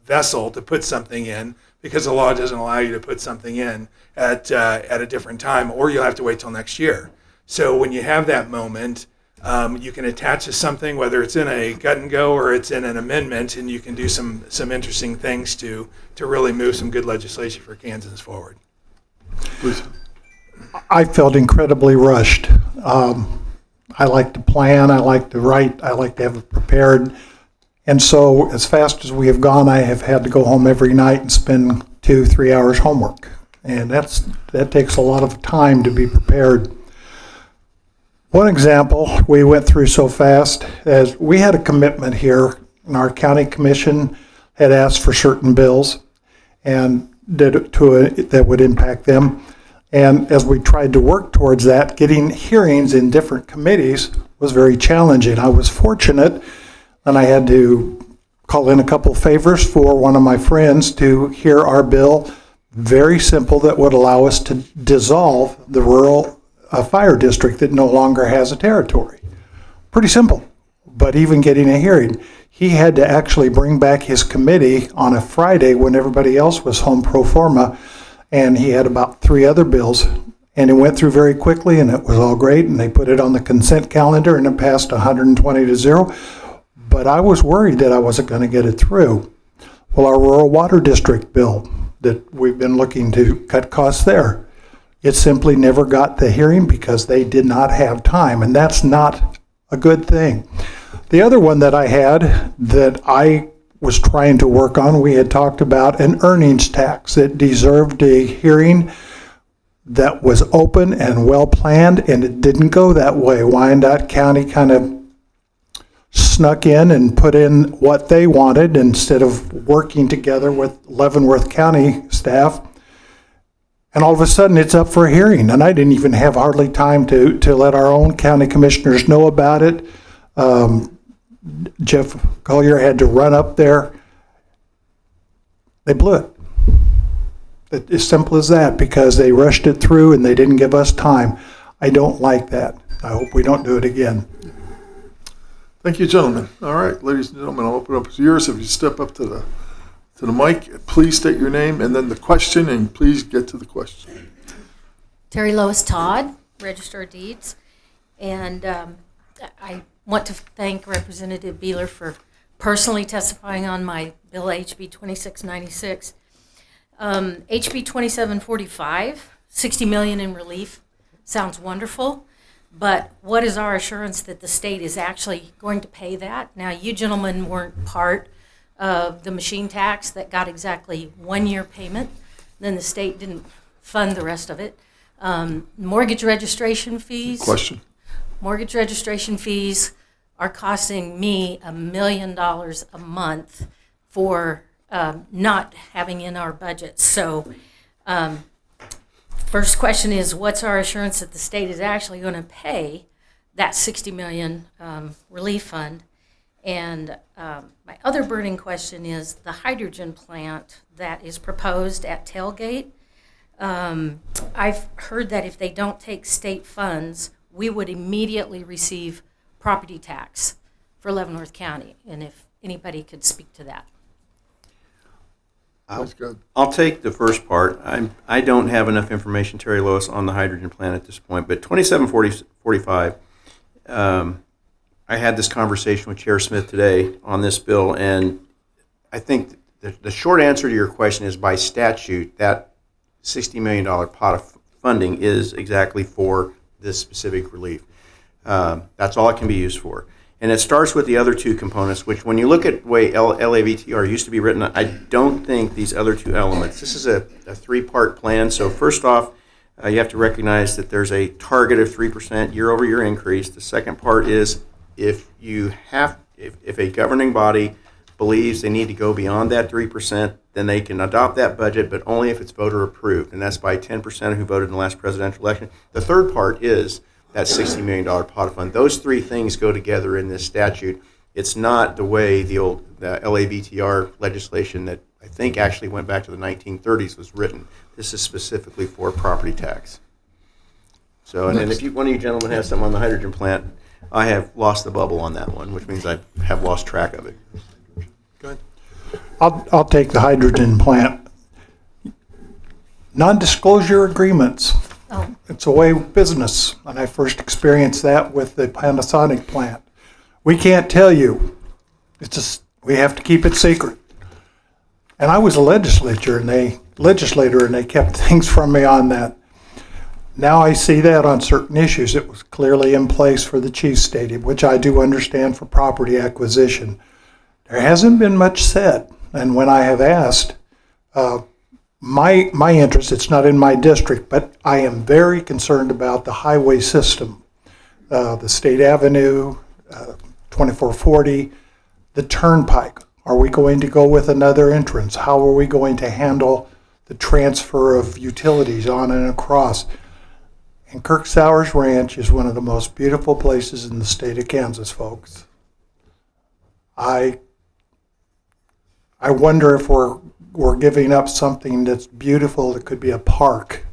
vessel to put something in, because the law doesn't allow you to put something in at a different time, or you'll have to wait till next year. So when you have that moment, you can attach to something, whether it's in a gut and go or it's in an amendment, and you can do some interesting things to really move some good legislation for Kansas forward. Please. I felt incredibly rushed. I like to plan, I like to write, I like to have it prepared. And so as fast as we have gone, I have had to go home every night and spend 2-3 hours homework. And that takes a lot of time to be prepared. One example we went through so fast as we had a commitment here, and our county commission had asked for certain bills and that would impact them. And as we tried to work towards that, getting hearings in different committees was very challenging. I was fortunate, and I had to call in a couple favors for one of my friends to hear our bill, very simple, that would allow us to dissolve the rural fire district that no longer has a territory. Pretty simple, but even getting a hearing, he had to actually bring back his committee on a Friday when everybody else was home pro forma, and he had about 3 other bills, and it went through very quickly, and it was all great, and they put it on the consent calendar, and it passed 120 to 0. But I was worried that I wasn't going to get it through. Well, our rural water district bill that we've been looking to cut costs there, it simply never got the hearing because they did not have time, and that's not a good thing. The other one that I had that I was trying to work on, we had talked about an earnings tax that deserved a hearing that was open and well planned, and it didn't go that way. Wyandotte County kind of snuck in and put in what they wanted instead of working together with Leavenworth County staff. And all of a sudden it's up for a hearing, and I didn't even have hardly time to let our own county commissioners know about it. Jeff Collier had to run up there. They blew it. It's as simple as that, because they rushed it through and they didn't give us time. I don't like that. I hope we don't do it again. Thank you, gentlemen. All right, ladies and gentlemen, I'll open up to yours. If you step up to the mic, please state your name and then the question, and please get to the question. Terry Lois Todd, Register of Deeds, and I want to thank Representative Buehler for personally testifying on my bill HB 2696. HB 2745, $60 million in relief, sounds wonderful. But what is our assurance that the state is actually going to pay that? Now, you gentlemen weren't part of the machine tax that got exactly 1 year payment. Then the state didn't fund the rest of it. Mortgage registration fees. Question. Mortgage registration fees are costing me $1 million a month for not having in our budget. So first question is, what's our assurance that the state is actually going to pay that $60 million relief fund? And my other burning question is the hydrogen plant that is proposed at Tailgate. I've heard that if they don't take state funds, we would immediately receive property tax for Leavenworth County, and if anybody could speak to that. That's good. I'll take the first part. I don't have enough information, Terry Lois, on the hydrogen plant at this point. But 2745, I had this conversation with Chair Smith today on this bill, and I think the short answer to your question is, by statute, that $60 million pot of funding is exactly for this specific relief. That's all it can be used for. And it starts with the other two components, which when you look at the way LAVTR used to be written, I don't think these other two elements. This is a 3-part plan. So first off, you have to recognize that there's a target of 3% year-over-year increase. The second part is if a governing body believes they need to go beyond that 3%, then they can adopt that budget, but only if it's voter approved, and that's by 10% who voted in the last presidential election. The third part is that $60 million pot of fund. Those three things go together in this statute. It's not the way the LAVTR legislation that I think actually went back to the 1930s was written. This is specifically for property tax. So, and then if one of you gentlemen has something on the hydrogen plant, I have lost the bubble on that one, which means I have lost track of it. Go ahead. I'll take the hydrogen plant. Non-disclosure agreements. Oh, It's a way of business, and I first experienced that with the Panasonic plant. We can't tell you. It's just, we have to keep it secret. And I was a legislator, and they kept things from me on that. Now I see that on certain issues. It was clearly in place for the Chiefs Stadium, which I do understand for property acquisition. There hasn't been much said, and when I have asked, my interest, it's not in my district, but I am very concerned about the highway system, the State Avenue, 2440, the Turnpike. Are we going to go with another entrance? How are we going to handle the transfer of utilities on and across. And Kirk Sowers Ranch is one of the most beautiful places in the state of Kansas, folks. I wonder if we're giving up something that's beautiful that could be a park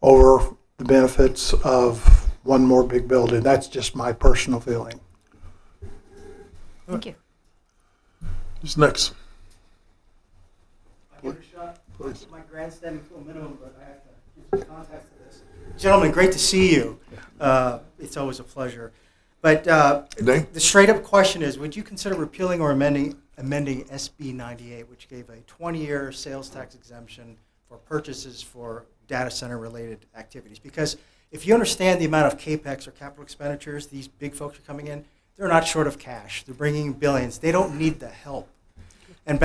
over the benefits of one more big building. That's just my personal feeling. Thank you. Who's next? I'll give it a shot. Please. My grandstanding to a minimum, but I have to give some context to this. Gentlemen, great to see you. It's always a pleasure. But Name? the straight-up question is, would you consider repealing or amending SB 98, which gave a 20-year sales tax exemption for purchases for data center-related activities? Because if you understand the amount of CAPEX or capital expenditures these big folks are coming in, they're not short of cash. They're bringing in billions. They don't need the help. And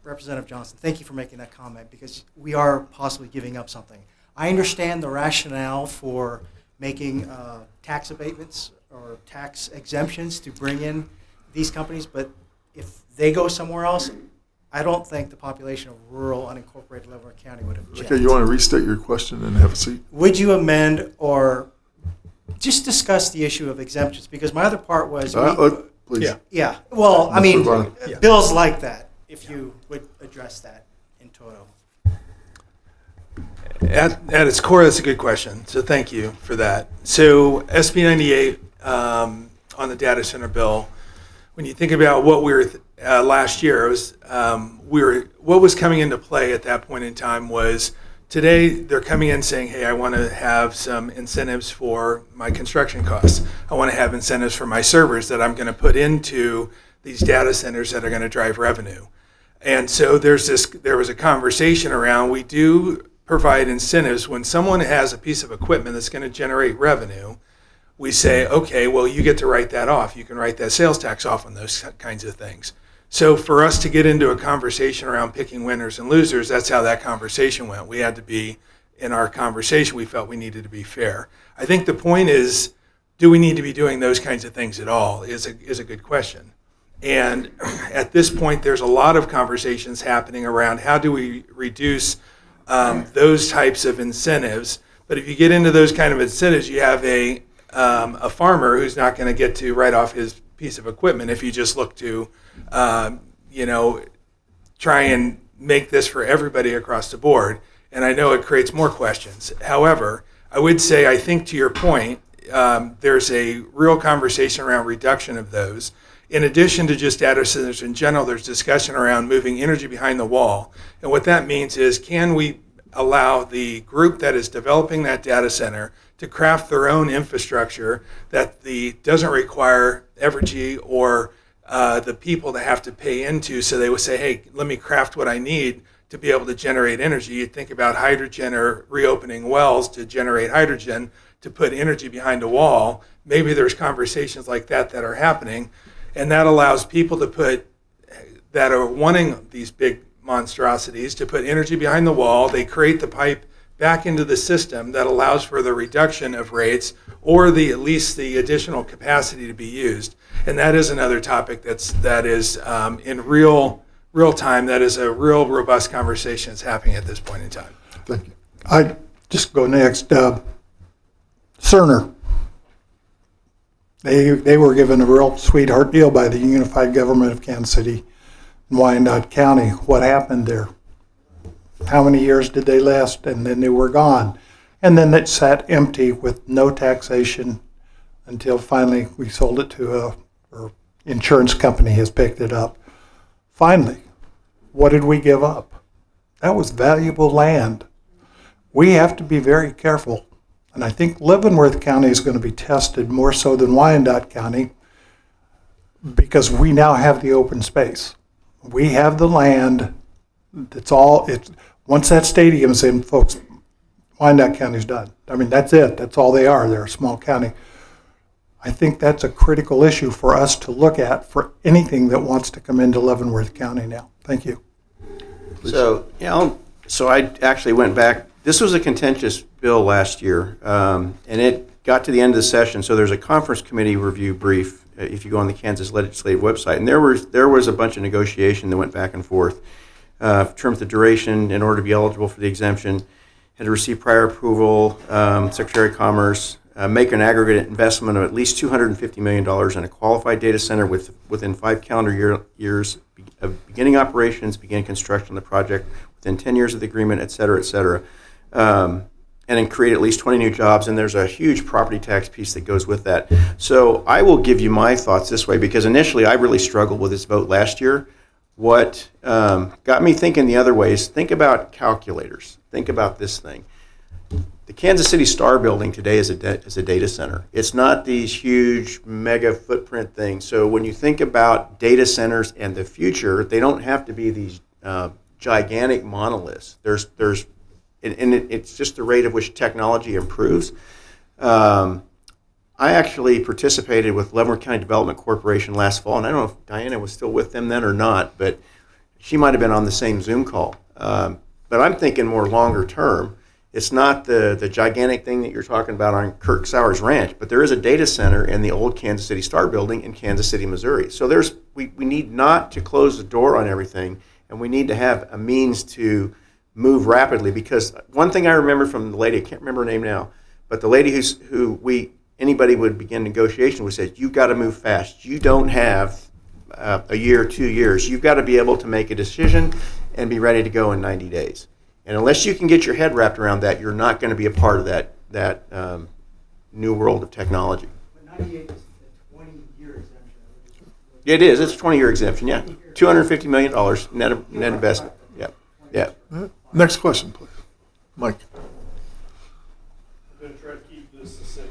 Representative Johnson, thank you for making that comment, because we are possibly giving up something. I understand the rationale for making tax abatements or tax exemptions to bring in these companies, but if they go somewhere else, I don't think the population of rural, unincorporated Leavenworth County would object. Okay, you want to restate your question and have a seat? Would you amend or just discuss the issue of exemptions? Because my other part was, Please. yeah. Well, I Let's mean, move on. bills like that, if you would address that in toto. At its core, that's a good question. So thank you for that. So SB 98 on the data center bill, when you think about what we were last year, it was what was coming into play at that point in time was today they're coming in saying, hey, I want to have some incentives for my construction costs. I want to have incentives for my servers that I'm going to put into these data centers that are going to drive revenue. And so there was a conversation around, we do provide incentives when someone has a piece of equipment that's going to generate revenue. We say, okay, well, you get to write that off. You can write that sales tax off on those kinds of things. So for us to get into a conversation around picking winners and losers, that's how that conversation went. We had to be, in our conversation, we felt we needed to be fair. I think the point is, do we need to be doing those kinds of things at all is a good question. And at this point, there's a lot of conversations happening around how do we reduce those types of incentives. But if you get into those kind of incentives, you have a farmer who's not going to get to write off his piece of equipment if you just look to, try and make this for everybody across the board. And I know it creates more questions. However, I would say, I think to your point, there's a real conversation around reduction of those. In addition to just data centers in general, there's discussion around moving energy behind the wall. And what that means is, can we allow the group that is developing that data center to craft their own infrastructure that doesn't require Evergy or the people to have to pay into, so they would say, hey, let me craft what I need to be able to generate energy. You'd think about hydrogen or reopening wells to generate hydrogen to put energy behind a wall. Maybe there's conversations like that are happening, and that allows people that are wanting these big monstrosities to put energy behind the wall. They create the pipe back into the system that allows for the reduction of rates or at least the additional capacity to be used. And that is another topic that is in real time. That is a real robust conversation that's happening at this point in time. Thank you. I just go next. Cerner. They were given a real sweetheart deal by the Unified Government of Kansas City and Wyandotte County. What happened there? How many years did they last? And then they were gone. And then it sat empty with no taxation until finally we sold it to or insurance company has picked it up. Finally, what did we give up? That was valuable land. We have to be very careful. And I think Leavenworth County is going to be tested more so than Wyandotte County because we now have the open space. We have the land. Once that stadium's in, folks, Wyandotte County's done. I mean, that's it. That's all they are. They're a small county. I think that's a critical issue for us to look at for anything that wants to come into Leavenworth County now. Thank you. So, so I actually went back. This was a contentious bill last year, and it got to the end of the session. So there's a conference committee review brief if you go on the Kansas Legislative website, and there was a bunch of negotiation that went back and forth. terms of duration in order to be eligible for the exemption, had to receive prior approval, Secretary of Commerce, make an aggregate investment of at least $250 million in a qualified data center within 5 calendar years of beginning operations, begin construction of the project within 10 years of the agreement, et cetera, et cetera. And then create at least 20 new jobs, and there's a huge property tax piece that goes with that. So I will give you my thoughts this way, because initially I really struggled with this vote last year. What got me thinking the other way is think about calculators. Think about this thing. The Kansas City Star building today is a data center. It's not these huge mega footprint things. So when you think about data centers and the future, they don't have to be these gigantic monoliths. It's just the rate at which technology improves. I actually participated with Leavenworth County Development Corporation last fall, and I don't know if Diana was still with them then or not, but she might have been on the same Zoom call. But I'm thinking more longer term. It's not the gigantic thing that you're talking about on Kirk Sauer's Ranch, but there is a data center in the old Kansas City Star building in Kansas City, Missouri. So we need not to close the door on everything, and we need to have a means to move rapidly, because one thing I remember from the lady, I can't remember her name now, but the lady anybody would begin negotiation would say, you've got to move fast. You don't have a year, 2 years. You've got to be able to make a decision and be ready to go in 90 days. And unless you can get your head wrapped around that, you're not going to be a part of that new world of technology. But 98 is a 20-year exemption. It is. It's a 20-year exemption, yeah. $250 million net investment. Yeah. Next question, please. Mike. I'm going to try to keep this succinct.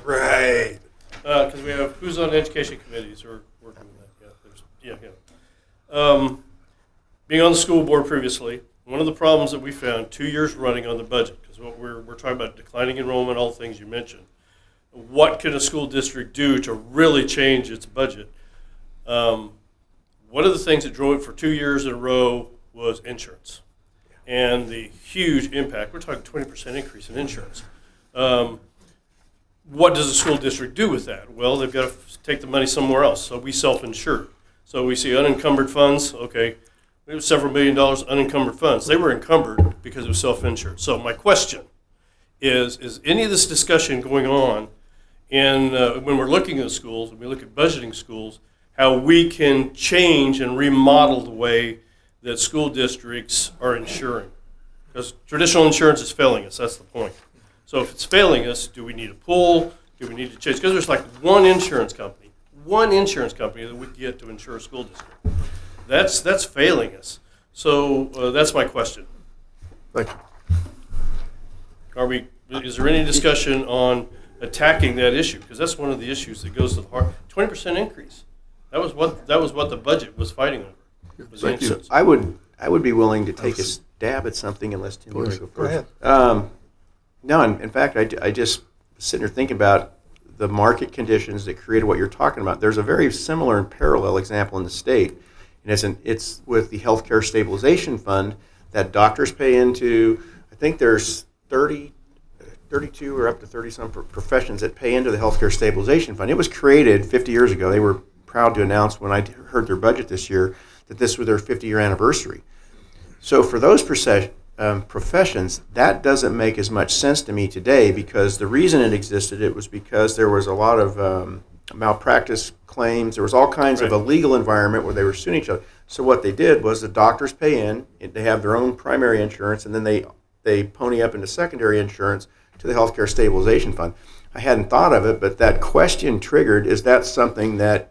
Right. Because we have who's on education committees or working with that. Being on the school board previously, one of the problems that we found 2 years running on the budget, because what we're talking about declining enrollment, all the things you mentioned. What can a school district do to really change its budget? One of the things that drove it for 2 years in a row was insurance. And the huge impact, we're talking 20% increase in insurance. What does a school district do with that? Well, they've got to take the money somewhere else. So we self-insure. So we see unencumbered funds. Okay, we have several $1 million unencumbered funds. They were encumbered because it was self-insured. So my question is any of this discussion going on in when we're looking at schools, when we look at budgeting schools, how we can change and remodel the way that school districts are insuring? Because traditional insurance is failing us, that's the point. So if it's failing us, do we need a pool? Do we need to change? Because there's like one insurance company that we get to insure a school district. That's failing us. So that's my question. Thank you. Is there any discussion on attacking that issue? Because that's one of the issues that goes to the heart. 20% increase. That was what the budget was fighting over. Was the Thank you. insurance. I would be willing to take a stab at something unless Tim, you want to go first. ahead. No, in fact, I just was sitting here thinking about the market conditions that created what you're talking about. There's a very similar and parallel example in the state, and it's with the Healthcare Stabilization Fund that doctors pay into. I think there's 32 or up to 30-some professions that pay into the Healthcare Stabilization Fund. It was created 50 years ago. They were proud to announce when I heard their budget this year that this was their 50-year anniversary. So for those professions, that doesn't make as much sense to me today, because the reason it existed, it was because there was a lot of malpractice claims. There was all kinds of illegal environment where they were suing each other. So what they did was the doctors pay in, they have their own primary insurance, and then they pony up into secondary insurance to the Healthcare Stabilization Fund. I hadn't thought of it, but that question triggered, is that something that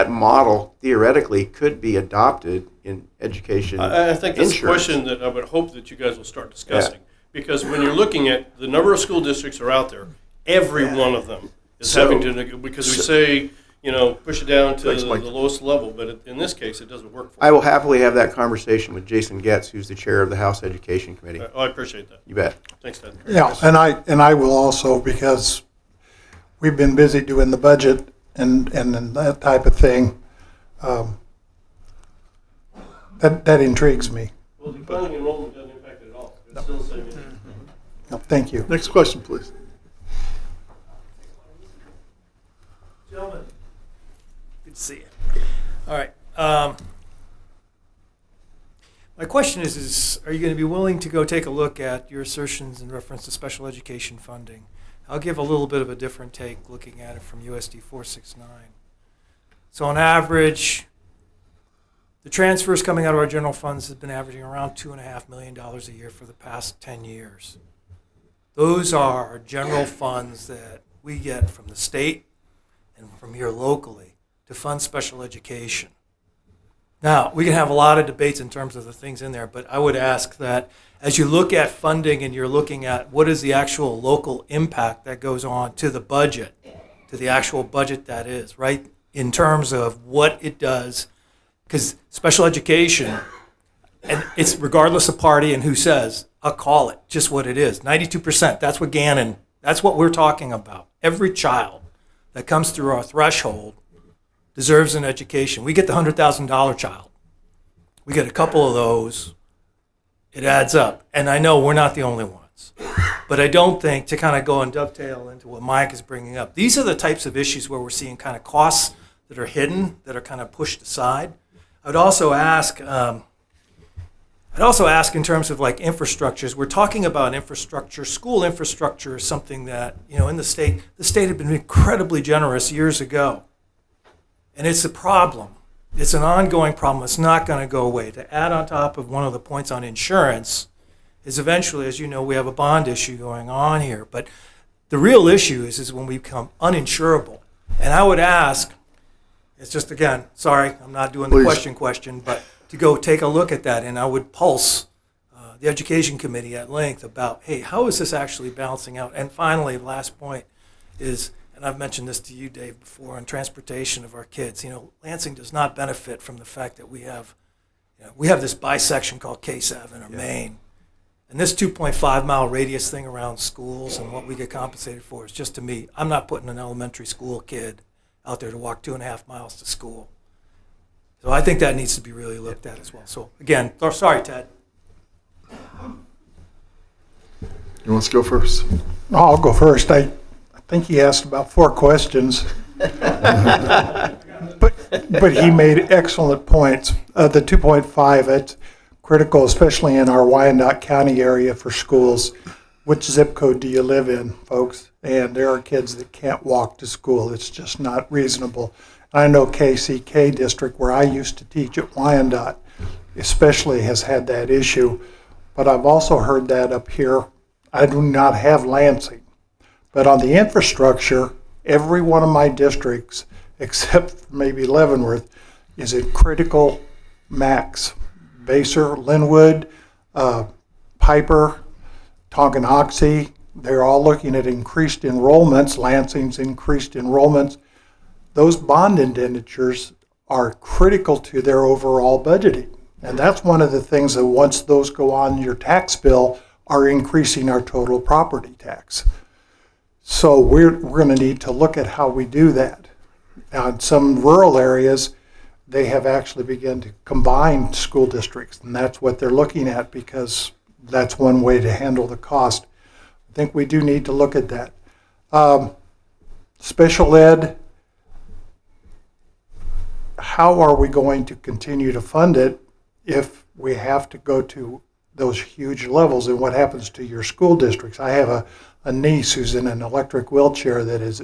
model theoretically could be adopted in education? I think that's insurance. a question that I would hope that you guys will start discussing. Because when you're looking at the number of school districts are out there, every one of them is having to, because we say, push it down to the lowest level, but in this case, it doesn't work for I will happily have that conversation with Jason Getz, who's the chair of the House Education Committee. I appreciate that. You bet. Thanks, Ted. Yeah, and I will also, because we've been busy doing the budget and that type of thing. That intrigues me. Well, declining enrollment doesn't impact it at all. It's still the same. No, thank you. Next question, please. Gentlemen, good to see you. All right. My question is are you going to be willing to go take a look at your assertions in reference to special education funding? I'll give a little bit of a different take looking at it from USD 469. So on average, the transfers coming out of our general funds have been averaging around $2.5 million a year for the past 10 years. Those are general funds that we get from the state and from here locally to fund special education. Now, we can have a lot of debates in terms of the things in there, but I would ask that as you look at funding and you're looking at what is the actual local impact that goes on to the budget, to the actual budget that is, right, in terms of what it does, because special education, and it's regardless of party and who says, I'll call it just what it is. 92%, that's what Gannon, that's what we're talking about. Every child that comes through our threshold deserves an education. We get the $100,000 child. We get a couple of those. It adds up. And I know we're not the only ones. But I don't think, to kind of go and dovetail into what Mike is bringing up, these are the types of issues where we're seeing kind of costs that are hidden, that are kind of pushed aside. I'd also ask in terms of like infrastructures. We're talking about infrastructure. School infrastructure is something that, in the state had been incredibly generous years ago. And it's a problem. It's an ongoing problem. It's not going to go away. To add on top of one of the points on insurance is eventually, as you know, we have a bond issue going on here. But the real issue is when we become uninsurable. And I would ask, it's just, again, sorry, I'm not doing the Please. question, but to go take a look at that. And I would pulse the Education Committee at length about, hey, how is this actually balancing out? And finally, last point is, and I've mentioned this to you, Dave, before, on transportation of our kids. Lansing does not benefit from the fact that we have this bisection called K7 or Maine. And this 2.5-mile radius thing around schools and what we get compensated for is just, to me, I'm not putting an elementary school kid out there to walk 2.5 miles to school. So I think that needs to be really looked at as well. So again, sorry, Ted. You want to go first? No, I'll go first. I think he asked about 4 questions. But he made excellent points. The 2.5, it's critical, especially in our Wyandotte County area for schools. Which zip code do you live in, folks? And there are kids that can't walk to school. It's just not reasonable. I know KCK district, where I used to teach at Wyandotte, especially has had that issue. But I've also heard that up here. I do not have Lansing. But on the infrastructure, every one of my districts, except maybe Leavenworth, is at critical max. Baser, Linwood, Piper, Tonganoxie, they're all looking at increased enrollments. Lansing's increased enrollments. Those bond indentures are critical to their overall budgeting. And that's one of the things that once those go on your tax bill are increasing our total property tax. So we're going to need to look at how we do that. Now, in some rural areas, they have actually begun to combine school districts, and that's what they're looking at because that's one way to handle the cost. I think we do need to look at that. Special ed, how are we going to continue to fund it if we have to go to those huge levels, and what happens to your school districts? I have a niece who's in an electric wheelchair that is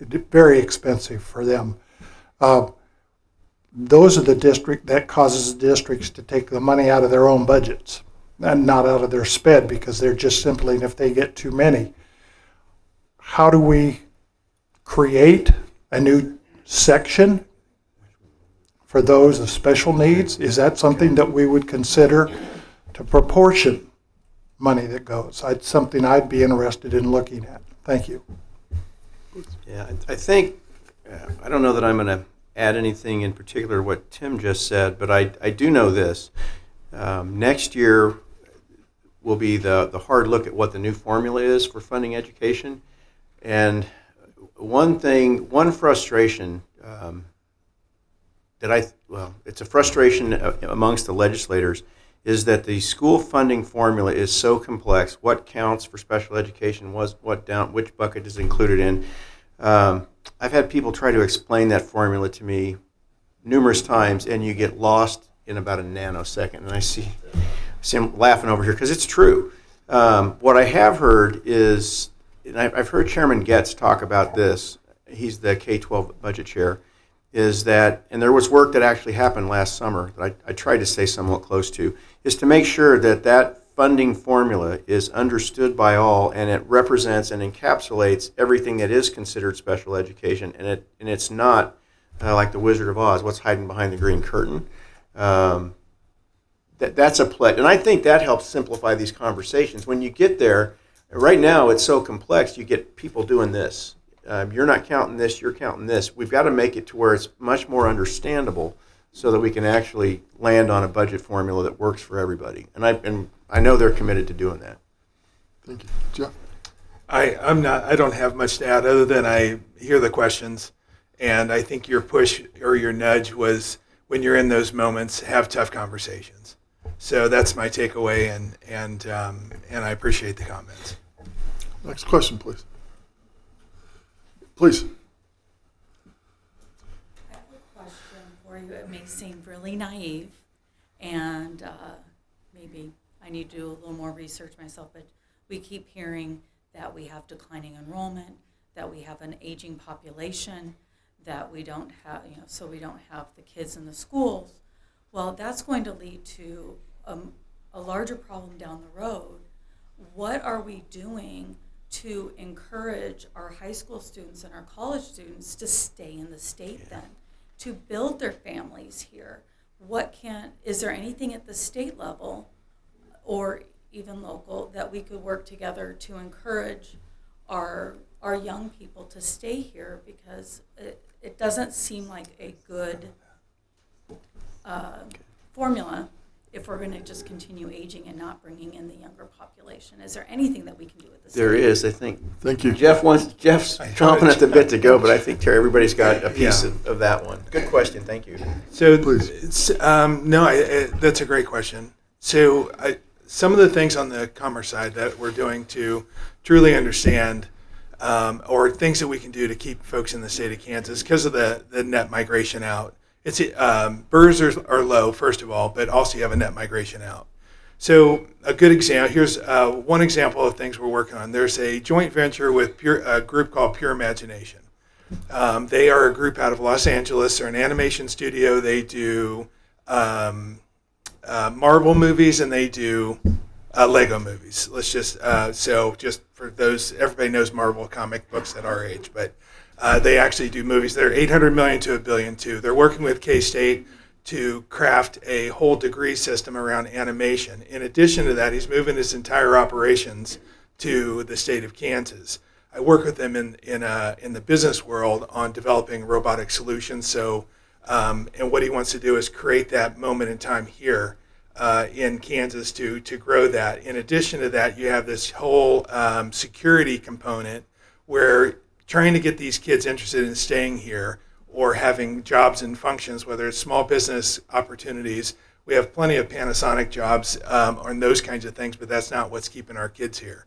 very expensive for them. Those are the district that causes the districts to take the money out of their own budgets and not out of their sped because they're just simply, if they get too many. How do we create a new section for those of special needs? Is that something that we would consider to proportion money that goes? It's something I'd be interested in looking at. Thank you. Yeah, I think, I don't know that I'm going to add anything in particular to what Tim just said, but I do know this. Next year will be the hard look at what the new formula is for funding education. And one frustration it's a frustration amongst the legislators, is that the school funding formula is so complex. What counts for special education, which bucket is included in. I've had people try to explain that formula to me numerous times, and you get lost in about a nanosecond. And I see him laughing over here because it's true. What I have heard is, and I've heard Chairman Getz talk about this, he's the K-12 budget chair, is that, and there was work that actually happened last summer that I tried to stay somewhat close to, is to make sure that that funding formula is understood by all, and it represents and encapsulates everything that is considered special education, and it's not like the Wizard of Oz, what's hiding behind the green curtain. That's a pledge, and I think that helps simplify these conversations. When you get there, right now it's so complex, you get people doing this. You're not counting this, you're counting this. We've got to make it to where it's much more understandable so that we can actually land on a budget formula that works for everybody. And I know they're committed to doing that. Thank you. Jeff? I don't have much to add other than I hear the questions, and I think your push or your nudge was, when you're in those moments, have tough conversations. So that's my takeaway, and I appreciate the comments. Next question, please. Please. I have a question for you. It may seem really naive, and maybe I need to do a little more research myself, but we keep hearing that we have declining enrollment, that we have an aging population, that we don't have, so we don't have the kids in the schools. Well, that's going to lead to a larger problem down the road. What are we doing to encourage our high school students and our college students to stay in the state then, to build their families here? Is there anything at the state level or even local that we could work together to encourage our young people to stay here? Because it doesn't seem like a good formula if we're going to just continue aging and not bringing in the younger population. Is there anything that we can do with this? There is, I think. Thank you. Jeff's chomping at the bit to go, but I think, Terry, everybody's got a piece of that one. Good question, thank you. So, Please. That's a great question. So, some of the things on the commerce side that we're doing to truly understand, or things that we can do to keep folks in the state of Kansas, because of the net migration out. It's births are low, first of all, but also you have a net migration out. So a good example, here's one example of things we're working on. There's a joint venture with a group called Pure Imagination. They are a group out of Los Angeles. They're an animation studio. They do Marvel movies, and they do Lego movies. Let's just, so just for those, everybody knows Marvel comic books at our age, but they actually do movies. They're $800 million to $1 billion too. They're working with K-State to craft a whole degree system around animation. In addition to that, he's moving his entire operations to the state of Kansas. I work with them in the business world on developing robotic solutions. So, and what he wants to do is create that moment in time here in Kansas to grow that. In addition to that, you have this whole security component where trying to get these kids interested in staying here or having jobs and functions, whether it's small business opportunities. We have plenty of Panasonic jobs on those kinds of things, but that's not what's keeping our kids here.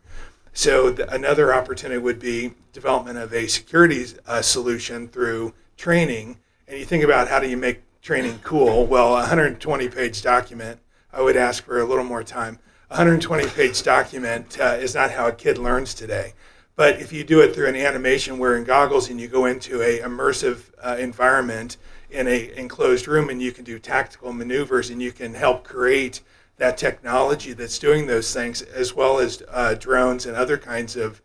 So another opportunity would be development of a security solution through training. And you think about, how do you make training cool? Well, a 120-page document, I would ask for a little more time. A 120-page document is not how a kid learns today. But if you do it through an animation wearing goggles and you go into a immersive environment in a enclosed room, and you can do tactical maneuvers and you can help create that technology that's doing those things, as well as drones and other kinds of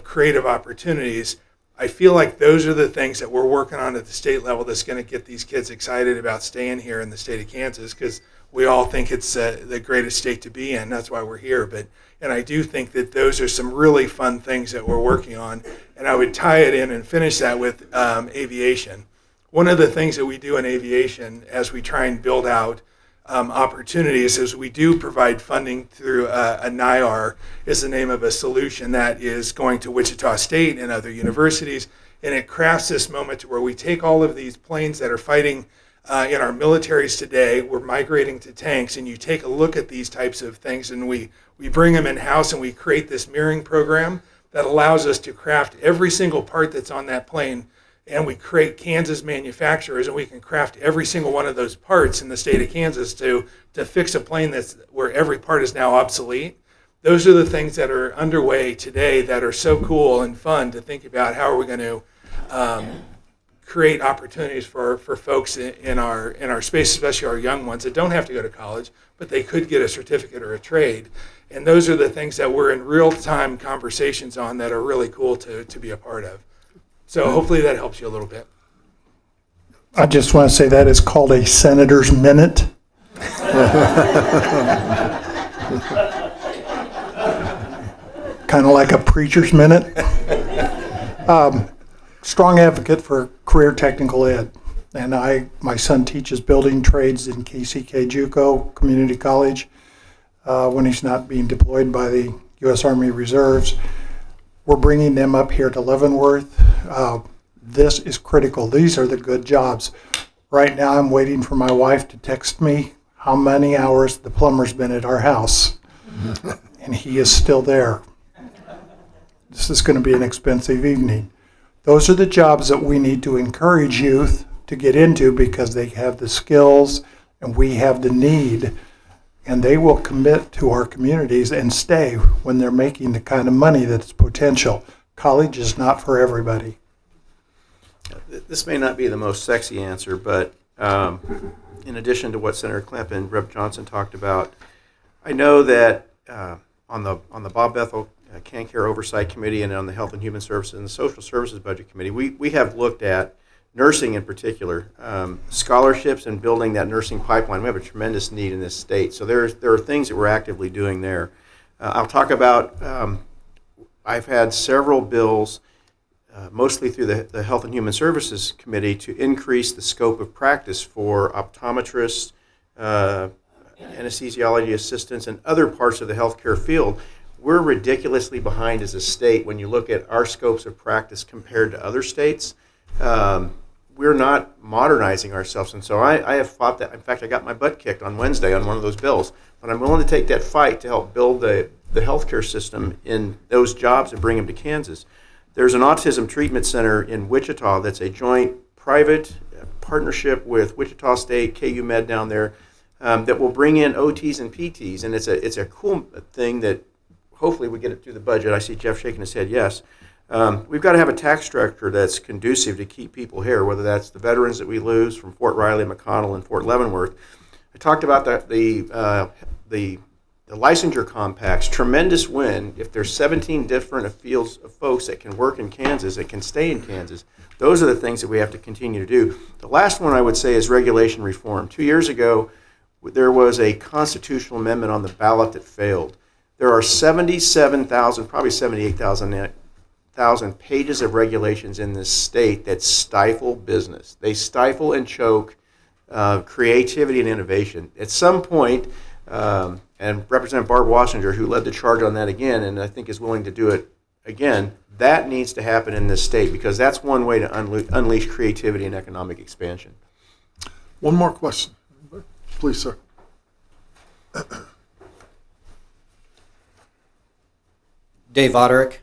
creative opportunities. I feel like those are the things that we're working on at the state level that's going to get these kids excited about staying here in the state of Kansas, because we all think it's the greatest state to be in. That's why we're here. And I do think that those are some really fun things that we're working on. And I would tie it in and finish that with aviation. One of the things that we do in aviation as we try and build out opportunities is we do provide funding through a NIAR, is the name of a solution that is going to Wichita State and other universities. And it crafts this moment to where we take all of these planes that are fighting in our militaries today, we're migrating to tanks, and you take a look at these types of things, and we bring them in-house, and we create this mirroring program that allows us to craft every single part that's on that plane and we create Kansas manufacturers, and we can craft every single one of those parts in the state of Kansas to fix a plane that's where every part is now obsolete. Those are the things that are underway today that are so cool and fun to think about. How are we going to create opportunities for folks in our space, especially our young ones that don't have to go to college, but they could get a certificate or a trade. And those are the things that we're in real-time conversations on that are really cool to be a part of. So hopefully that helps you a little bit. I just want to say that is called a senator's minute. Kind of like a preacher's minute. Strong advocate for career technical ed. And my son teaches building trades in KCK JUCO Community College when he's not being deployed by the U.S. Army Reserves. We're bringing them up here to Leavenworth. This is critical. These are the good jobs. Right now I'm waiting for my wife to text me how many hours the plumber's been at our house. And he is still there. This is going to be an expensive evening. Those are the jobs that we need to encourage youth to get into because they have the skills and we have the need, and they will commit to our communities and stay when they're making the kind of money that's potential. College is not for everybody. This may not be the most sexy answer, but in addition to what Senator Klemp and Rep. Johnson talked about, I know that on the Bob Bethel CanCare Oversight Committee and on the Health and Human Services and the Social Services Budget Committee, we have looked at nursing in particular, scholarships and building that nursing pipeline. We have a tremendous need in this state. So there are things that we're actively doing there. I'll talk about, I've had several bills, mostly through the Health and Human Services Committee, to increase the scope of practice for optometrists, anesthesiology assistants, and other parts of the healthcare field. We're ridiculously behind as a state when you look at our scopes of practice compared to other states. We're not modernizing ourselves, and so I have fought that. In fact, I got my butt kicked on Wednesday on one of those bills, but I'm willing to take that fight to help build the healthcare system in those jobs and bring them to Kansas. There's an autism treatment center in Wichita that's a joint private partnership with Wichita State, KU Med down there, that will bring in OTs and PTs, and it's a cool thing that hopefully we get it through the budget. I see Jeff shaking his head yes. We've got to have a tax structure that's conducive to keep people here, whether that's the veterans that we lose from Fort Riley, McConnell, and Fort Leavenworth. I talked about the licensure compacts. Tremendous win if there's 17 different fields of folks that can work in Kansas, that can stay in Kansas. Those are the things that we have to continue to do. The last one I would say is regulation reform. 2 years ago, there was a constitutional amendment on the ballot that failed. There are 77,000, probably 78,000 pages of regulations in this state that stifle business. They stifle and choke creativity and innovation. At some point, and Representative Barb Wassinger, who led the charge on that again, and I think is willing to do it again, that needs to happen in this state because that's one way to unleash creativity and economic expansion. One more question. Please, sir. Dave Oderick.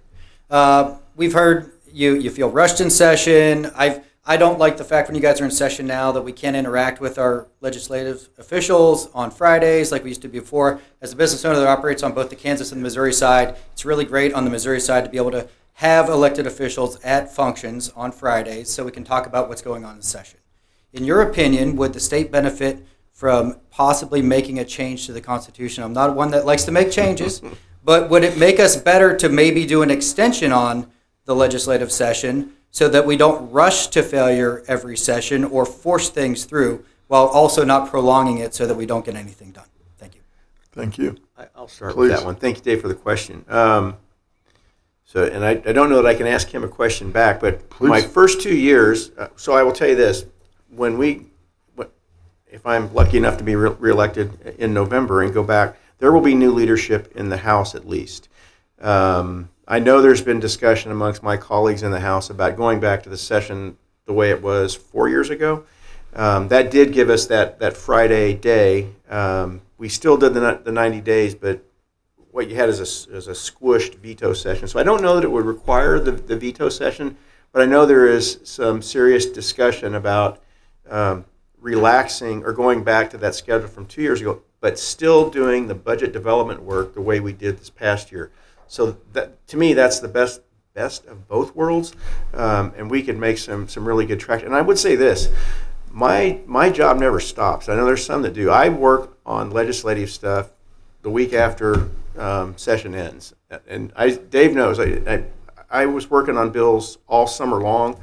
We've heard you feel rushed in session. I don't like the fact when you guys are in session now that we can't interact with our legislative officials on Fridays like we used to before. As a business owner that operates on both the Kansas and the Missouri side, it's really great on the Missouri side to be able to have elected officials at functions on Fridays so we can talk about what's going on in the session. In your opinion, would the state benefit from possibly making a change to the Constitution? I'm not one that likes to make changes, but would it make us better to maybe do an extension on the legislative session so that we don't rush to failure every session or force things through while also not prolonging it so that we don't get anything done? Thank you. Thank you. I'll start Please. with that one. Thank you, Dave, for the question. I don't know that I can ask him a question back, but Please. my first 2 years, so I will tell you this, if I'm lucky enough to be reelected in November and go back, there will be new leadership in the House at least. I know there's been discussion amongst my colleagues in the House about going back to the session the way it was 4 years ago. That did give us that Friday day. We still did the 90 days, but what you had is a squished veto session. So I don't know that it would require the veto session, But I know there is some serious discussion about relaxing or going back to that schedule from 2 years ago, but still doing the budget development work the way we did this past year. So that, to me, that's the best of both worlds, and we could make some really good traction. And I would say this, my job never stops. I know there's some that do. I work on legislative stuff the week after session ends, and Dave knows I was working on bills all summer long,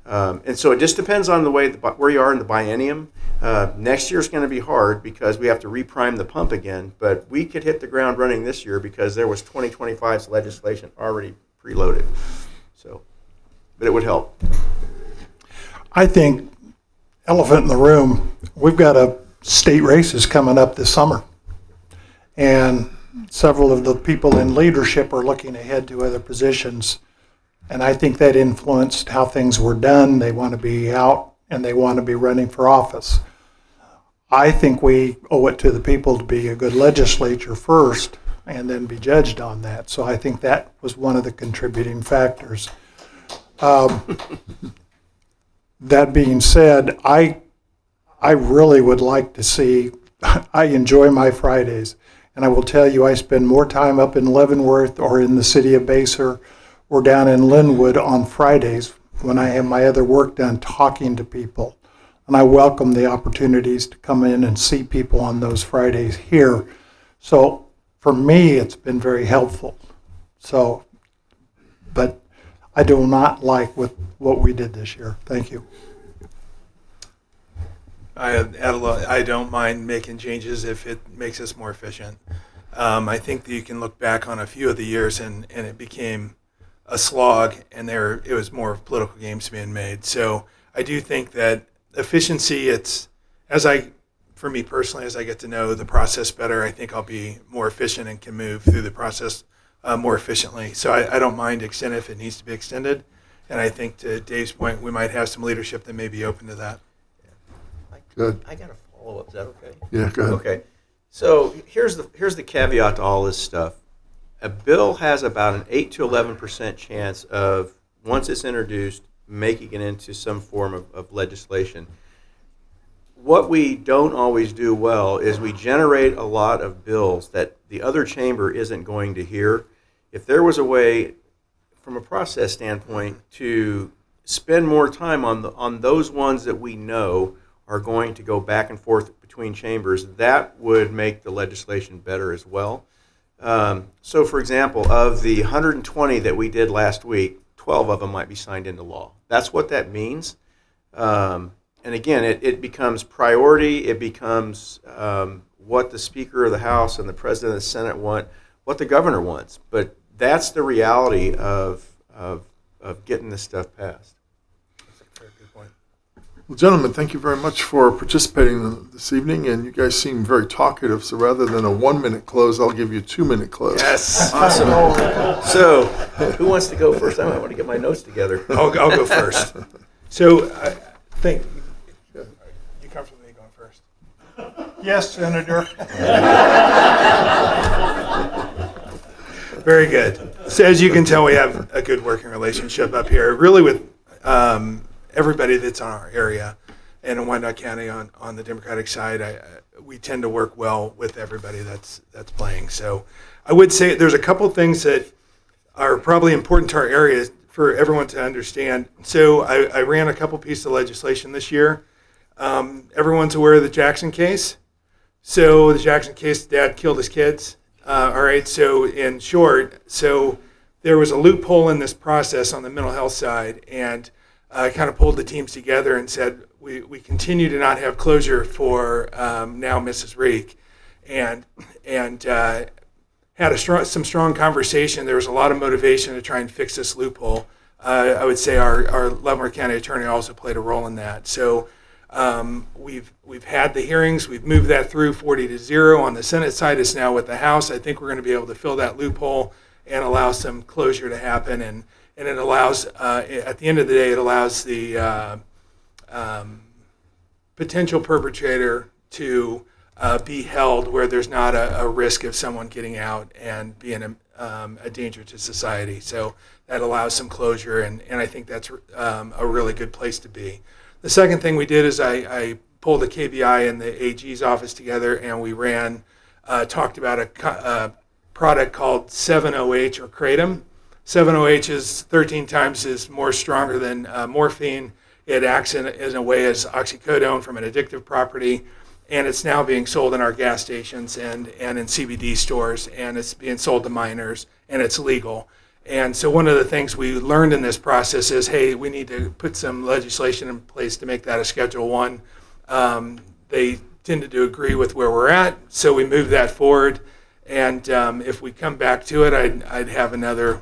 and so it just depends on the way where you are in the biennium. Next year's going to be hard because we have to reprime the pump again, but we could hit the ground running this year because there was 2025's legislation already preloaded. So, but it would help. I think, elephant in the room, we've got state races coming up this summer. And several of the people in leadership are looking ahead to other positions. And I think that influenced how things were done. They want to be out and they want to be running for office. I think we owe it to the people to be a good legislature first and then be judged on that. So I think that was one of the contributing factors. That being said, I really would like to see, I enjoy my Fridays, and I will tell you I spend more time up in Leavenworth or in the city of Basel or down in Linwood on Fridays when I have my other work done talking to people. And I welcome the opportunities to come in and see people on those Fridays here. So for me, it's been very helpful. So, but I do not like what we did this year. Thank you. I don't mind making changes if it makes us more efficient. I think that you can look back on a few of the years and it became a slog, and it was more of political games being made. So I do think that efficiency, for me personally, as I get to know the process better, I think I'll be more efficient and can move through the process more efficiently. So I don't mind extending if it needs to be extended. And I think to Dave's point, we might have some leadership that may be open to that. Good. I got a follow-up. Is that okay? Yeah, go ahead. Okay. So here's the caveat to all this stuff. A bill has about an 8 to 11% chance of, once it's introduced, making it into some form of legislation. What we don't always do well is we generate a lot of bills that the other chamber isn't going to hear. If there was a way, from a process standpoint, to spend more time on those ones that we know are going to go back and forth between chambers, that would make the legislation better as well. So, for example, of the 120 that we did last week, 12 of them might be signed into law. That's what that means. And again, it becomes priority. It becomes what the Speaker of the House and the President of the Senate want, what the governor wants. But that's the reality of getting this stuff passed. That's a very good point. Well, gentlemen, thank you very much for participating this evening, and you guys seem very talkative, so rather than a 1-minute close, I'll give you a 2-minute close. Yes. Awesome. So, who wants to go first? I might want to get my notes together. I'll go first. So I think, are you comfortable with me going first? Yes, Senator. Very good. So as you can tell, we have a good working relationship up here, really with everybody that's on our area. And in Wyandotte County on the Democratic side, we tend to work well with everybody that's playing. So I would say there's a couple things that are probably important to our area for everyone to understand. So I ran a couple pieces of legislation this year. Everyone's aware of the Jackson case. So the Jackson case, dad killed his kids. All right, so in short, there was a loophole in this process on the mental health side, and kind of pulled the teams together and said, we continue to not have closure for now Mrs. Reek, and had some strong conversation. There was a lot of motivation to try and fix this loophole. I would say our Leavenworth County attorney also played a role in that. So we've had the hearings. We've moved that through 40-0 on the Senate side. It's now with the House. I think we're going to be able to fill that loophole and allow some closure to happen. And it allows, at the end of the day, it allows the potential perpetrator to be held where there's not a risk of someone getting out and being a danger to society. So that allows some closure, and I think that's a really good place to be. The second thing we did is I pulled the KBI and the AG's office together, and we talked about a product called 7-OH or Kratom. 7-OH is 13 times more stronger than morphine. It acts in a way as oxycodone from an addictive property, and it's now being sold in our gas stations and in CBD stores, and it's being sold to minors, and it's legal. And so one of the things we learned in this process is, hey, we need to put some legislation in place to make that a Schedule I. They tended to agree with where we're at, so we moved that forward. And if we come back to it, I'd have another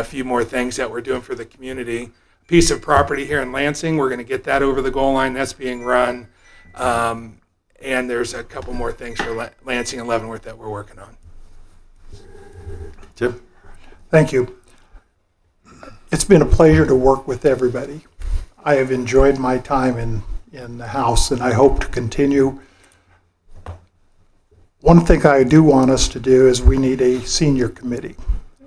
few more things that we're doing for the community. Piece of property here in Lansing, we're going to get that over the goal line. That's being run. And there's a couple more things for Lansing and Leavenworth that we're working on. Tim? Thank you. It's been a pleasure to work with everybody. I have enjoyed my time in the House, and I hope to continue. One thing I do want us to do is we need a senior committee.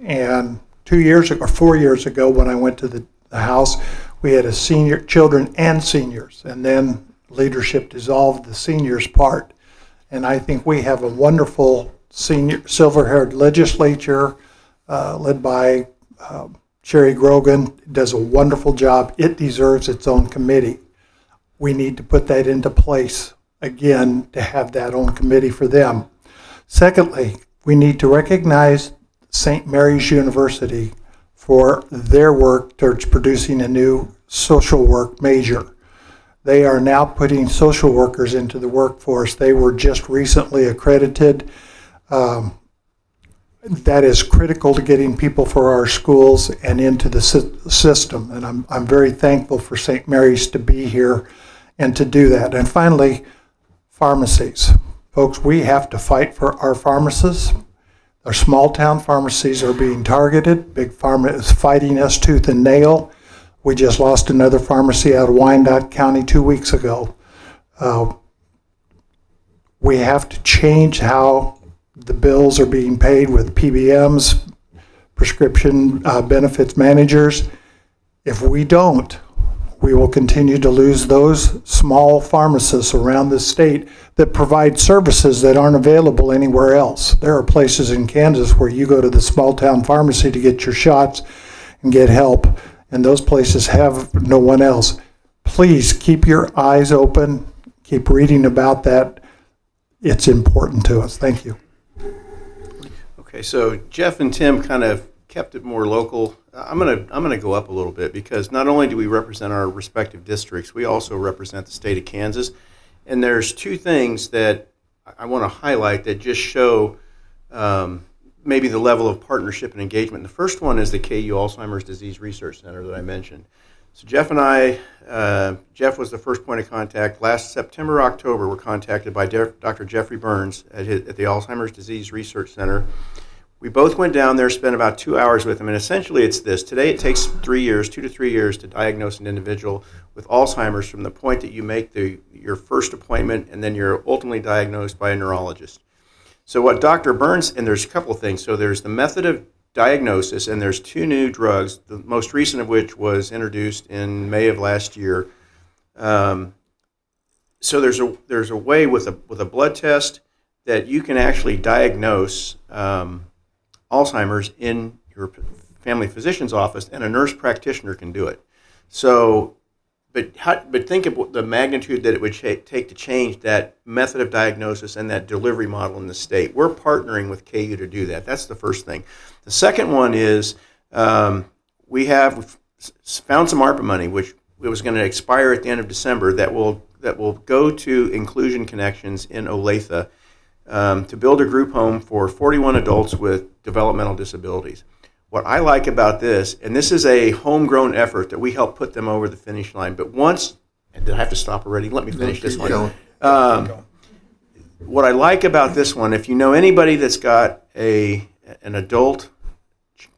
And 2 years ago, or 4 years ago, when I went to the House, we had a senior, children and seniors, and then leadership dissolved the seniors part. And I think we have a wonderful senior, silver-haired legislature led by Sherry Grogan. Does a wonderful job. It deserves its own committee. We need to put that into place again to have that own committee for them. Secondly, we need to recognize St. Mary's University for their work towards producing a new social work major. They are now putting social workers into the workforce. They were just recently accredited. That is critical to getting people for our schools and into the system. And I'm very thankful for St. Mary's to be here and to do that. And finally, pharmacies. Folks, we have to fight for our pharmacists. Our small town pharmacies are being targeted. Big Pharma is fighting us tooth and nail. We just lost another pharmacy out of Wyandotte County 2 weeks ago. We have to change how the bills are being paid with PBMs, prescription benefits managers. If we don't, we will continue to lose those small pharmacists around the state that provide services that aren't available anywhere else. There are places in Kansas where you go to the small town pharmacy to get your shots and get help, and those places have no one else. Please keep your eyes open, keep reading about that. It's important to us. Thank you. Okay, so Jeff and Tim kind of kept it more local. I'm gonna go up a little bit because not only do we represent our respective districts, we also represent the state of Kansas. And there's two things that I want to highlight that just show maybe the level of partnership and engagement. The first one is the KU Alzheimer's Disease Research Center that I mentioned. So Jeff and I, Jeff was the first point of contact. Last September, October, we're contacted by Dr. Jeffrey Burns at the Alzheimer's Disease Research Center. We both went down there, spent about 2 hours with him, and essentially it's this. Today it takes 3 years, 2 to 3 years to diagnose an individual with Alzheimer's from the point that you make your first appointment and then you're ultimately diagnosed by a neurologist. So what Dr. Burns, and there's a couple of things. So there's the method of diagnosis, and there's 2 new drugs, the most recent of which was introduced in May of last year. So there's a way with a blood test that you can actually diagnose Alzheimer's in your family physician's office, and a nurse practitioner can do it. So, but think of the magnitude that it would take to change that method of diagnosis and that delivery model in the state. We're partnering with KU to do that. That's the first thing. The second one is we have found some ARPA money, which it was going to expire at the end of December, that will go to Inclusion Connections in Olathe to build a group home for 41 adults with developmental disabilities. What I like about this, and this is a homegrown effort that we help put them over the finish line, but once, and did I have to stop already? Let me finish this one. What I like about this one, if you know anybody that's got an adult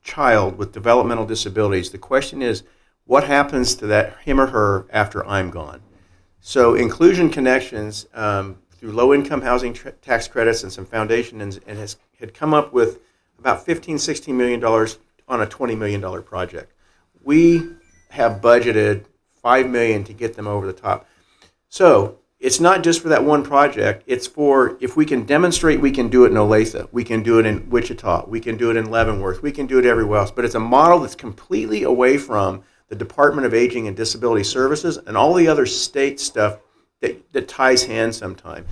child with developmental disabilities, the question is, what happens to him or her after I'm gone? So Inclusion Connections, through low-income housing tax credits and some foundation, and had come up with about $15, $16 million on a $20 million project. We have budgeted $5 million to get them over the top. So it's not just for that one project. It's for, if we can demonstrate we can do it in Olathe, we can do it in Wichita, we can do it in Leavenworth, we can do it everywhere else. But it's a model that's completely away from the Department of Aging and Disability Services and all the other state stuff that ties hands sometime.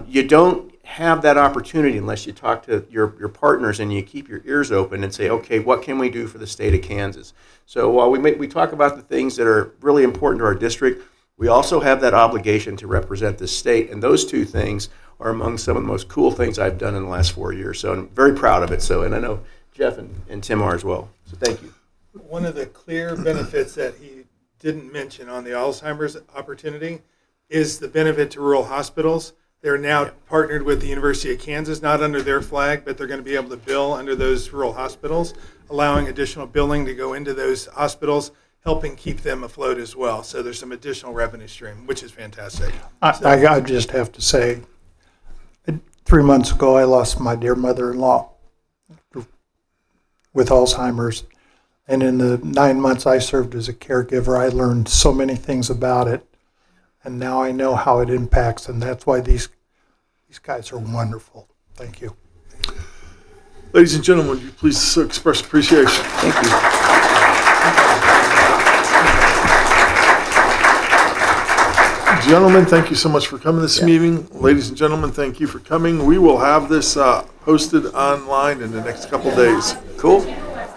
You don't have that opportunity unless you talk to your partners and you keep your ears open and say, okay, what can we do for the state of Kansas? So while we talk about the things that are really important to our district, we also have that obligation to represent the state, and those two things are among some of the most cool things I've done in the last 4 years. So I'm very proud of it. So, and I know Jeff and Tim are as well. So thank you. One of the clear benefits that he didn't mention on the Alzheimer's opportunity is the benefit to rural hospitals. They're now partnered with the University of Kansas, not under their flag, but they're going to be able to bill under those rural hospitals, allowing additional billing to go into those hospitals, helping keep them afloat as well. So there's some additional revenue stream, which is fantastic. I just have to say, 3 months ago, I lost my dear mother-in-law with Alzheimer's. And in the 9 months I served as a caregiver, I learned so many things about it. And now I know how it impacts, and that's why these guys are wonderful. Thank you. Ladies and gentlemen, would you please express appreciation? Thank you. Gentlemen, thank you so much for coming this meeting. Ladies and gentlemen, thank you for coming. We will have this posted online in the next couple days. Cool.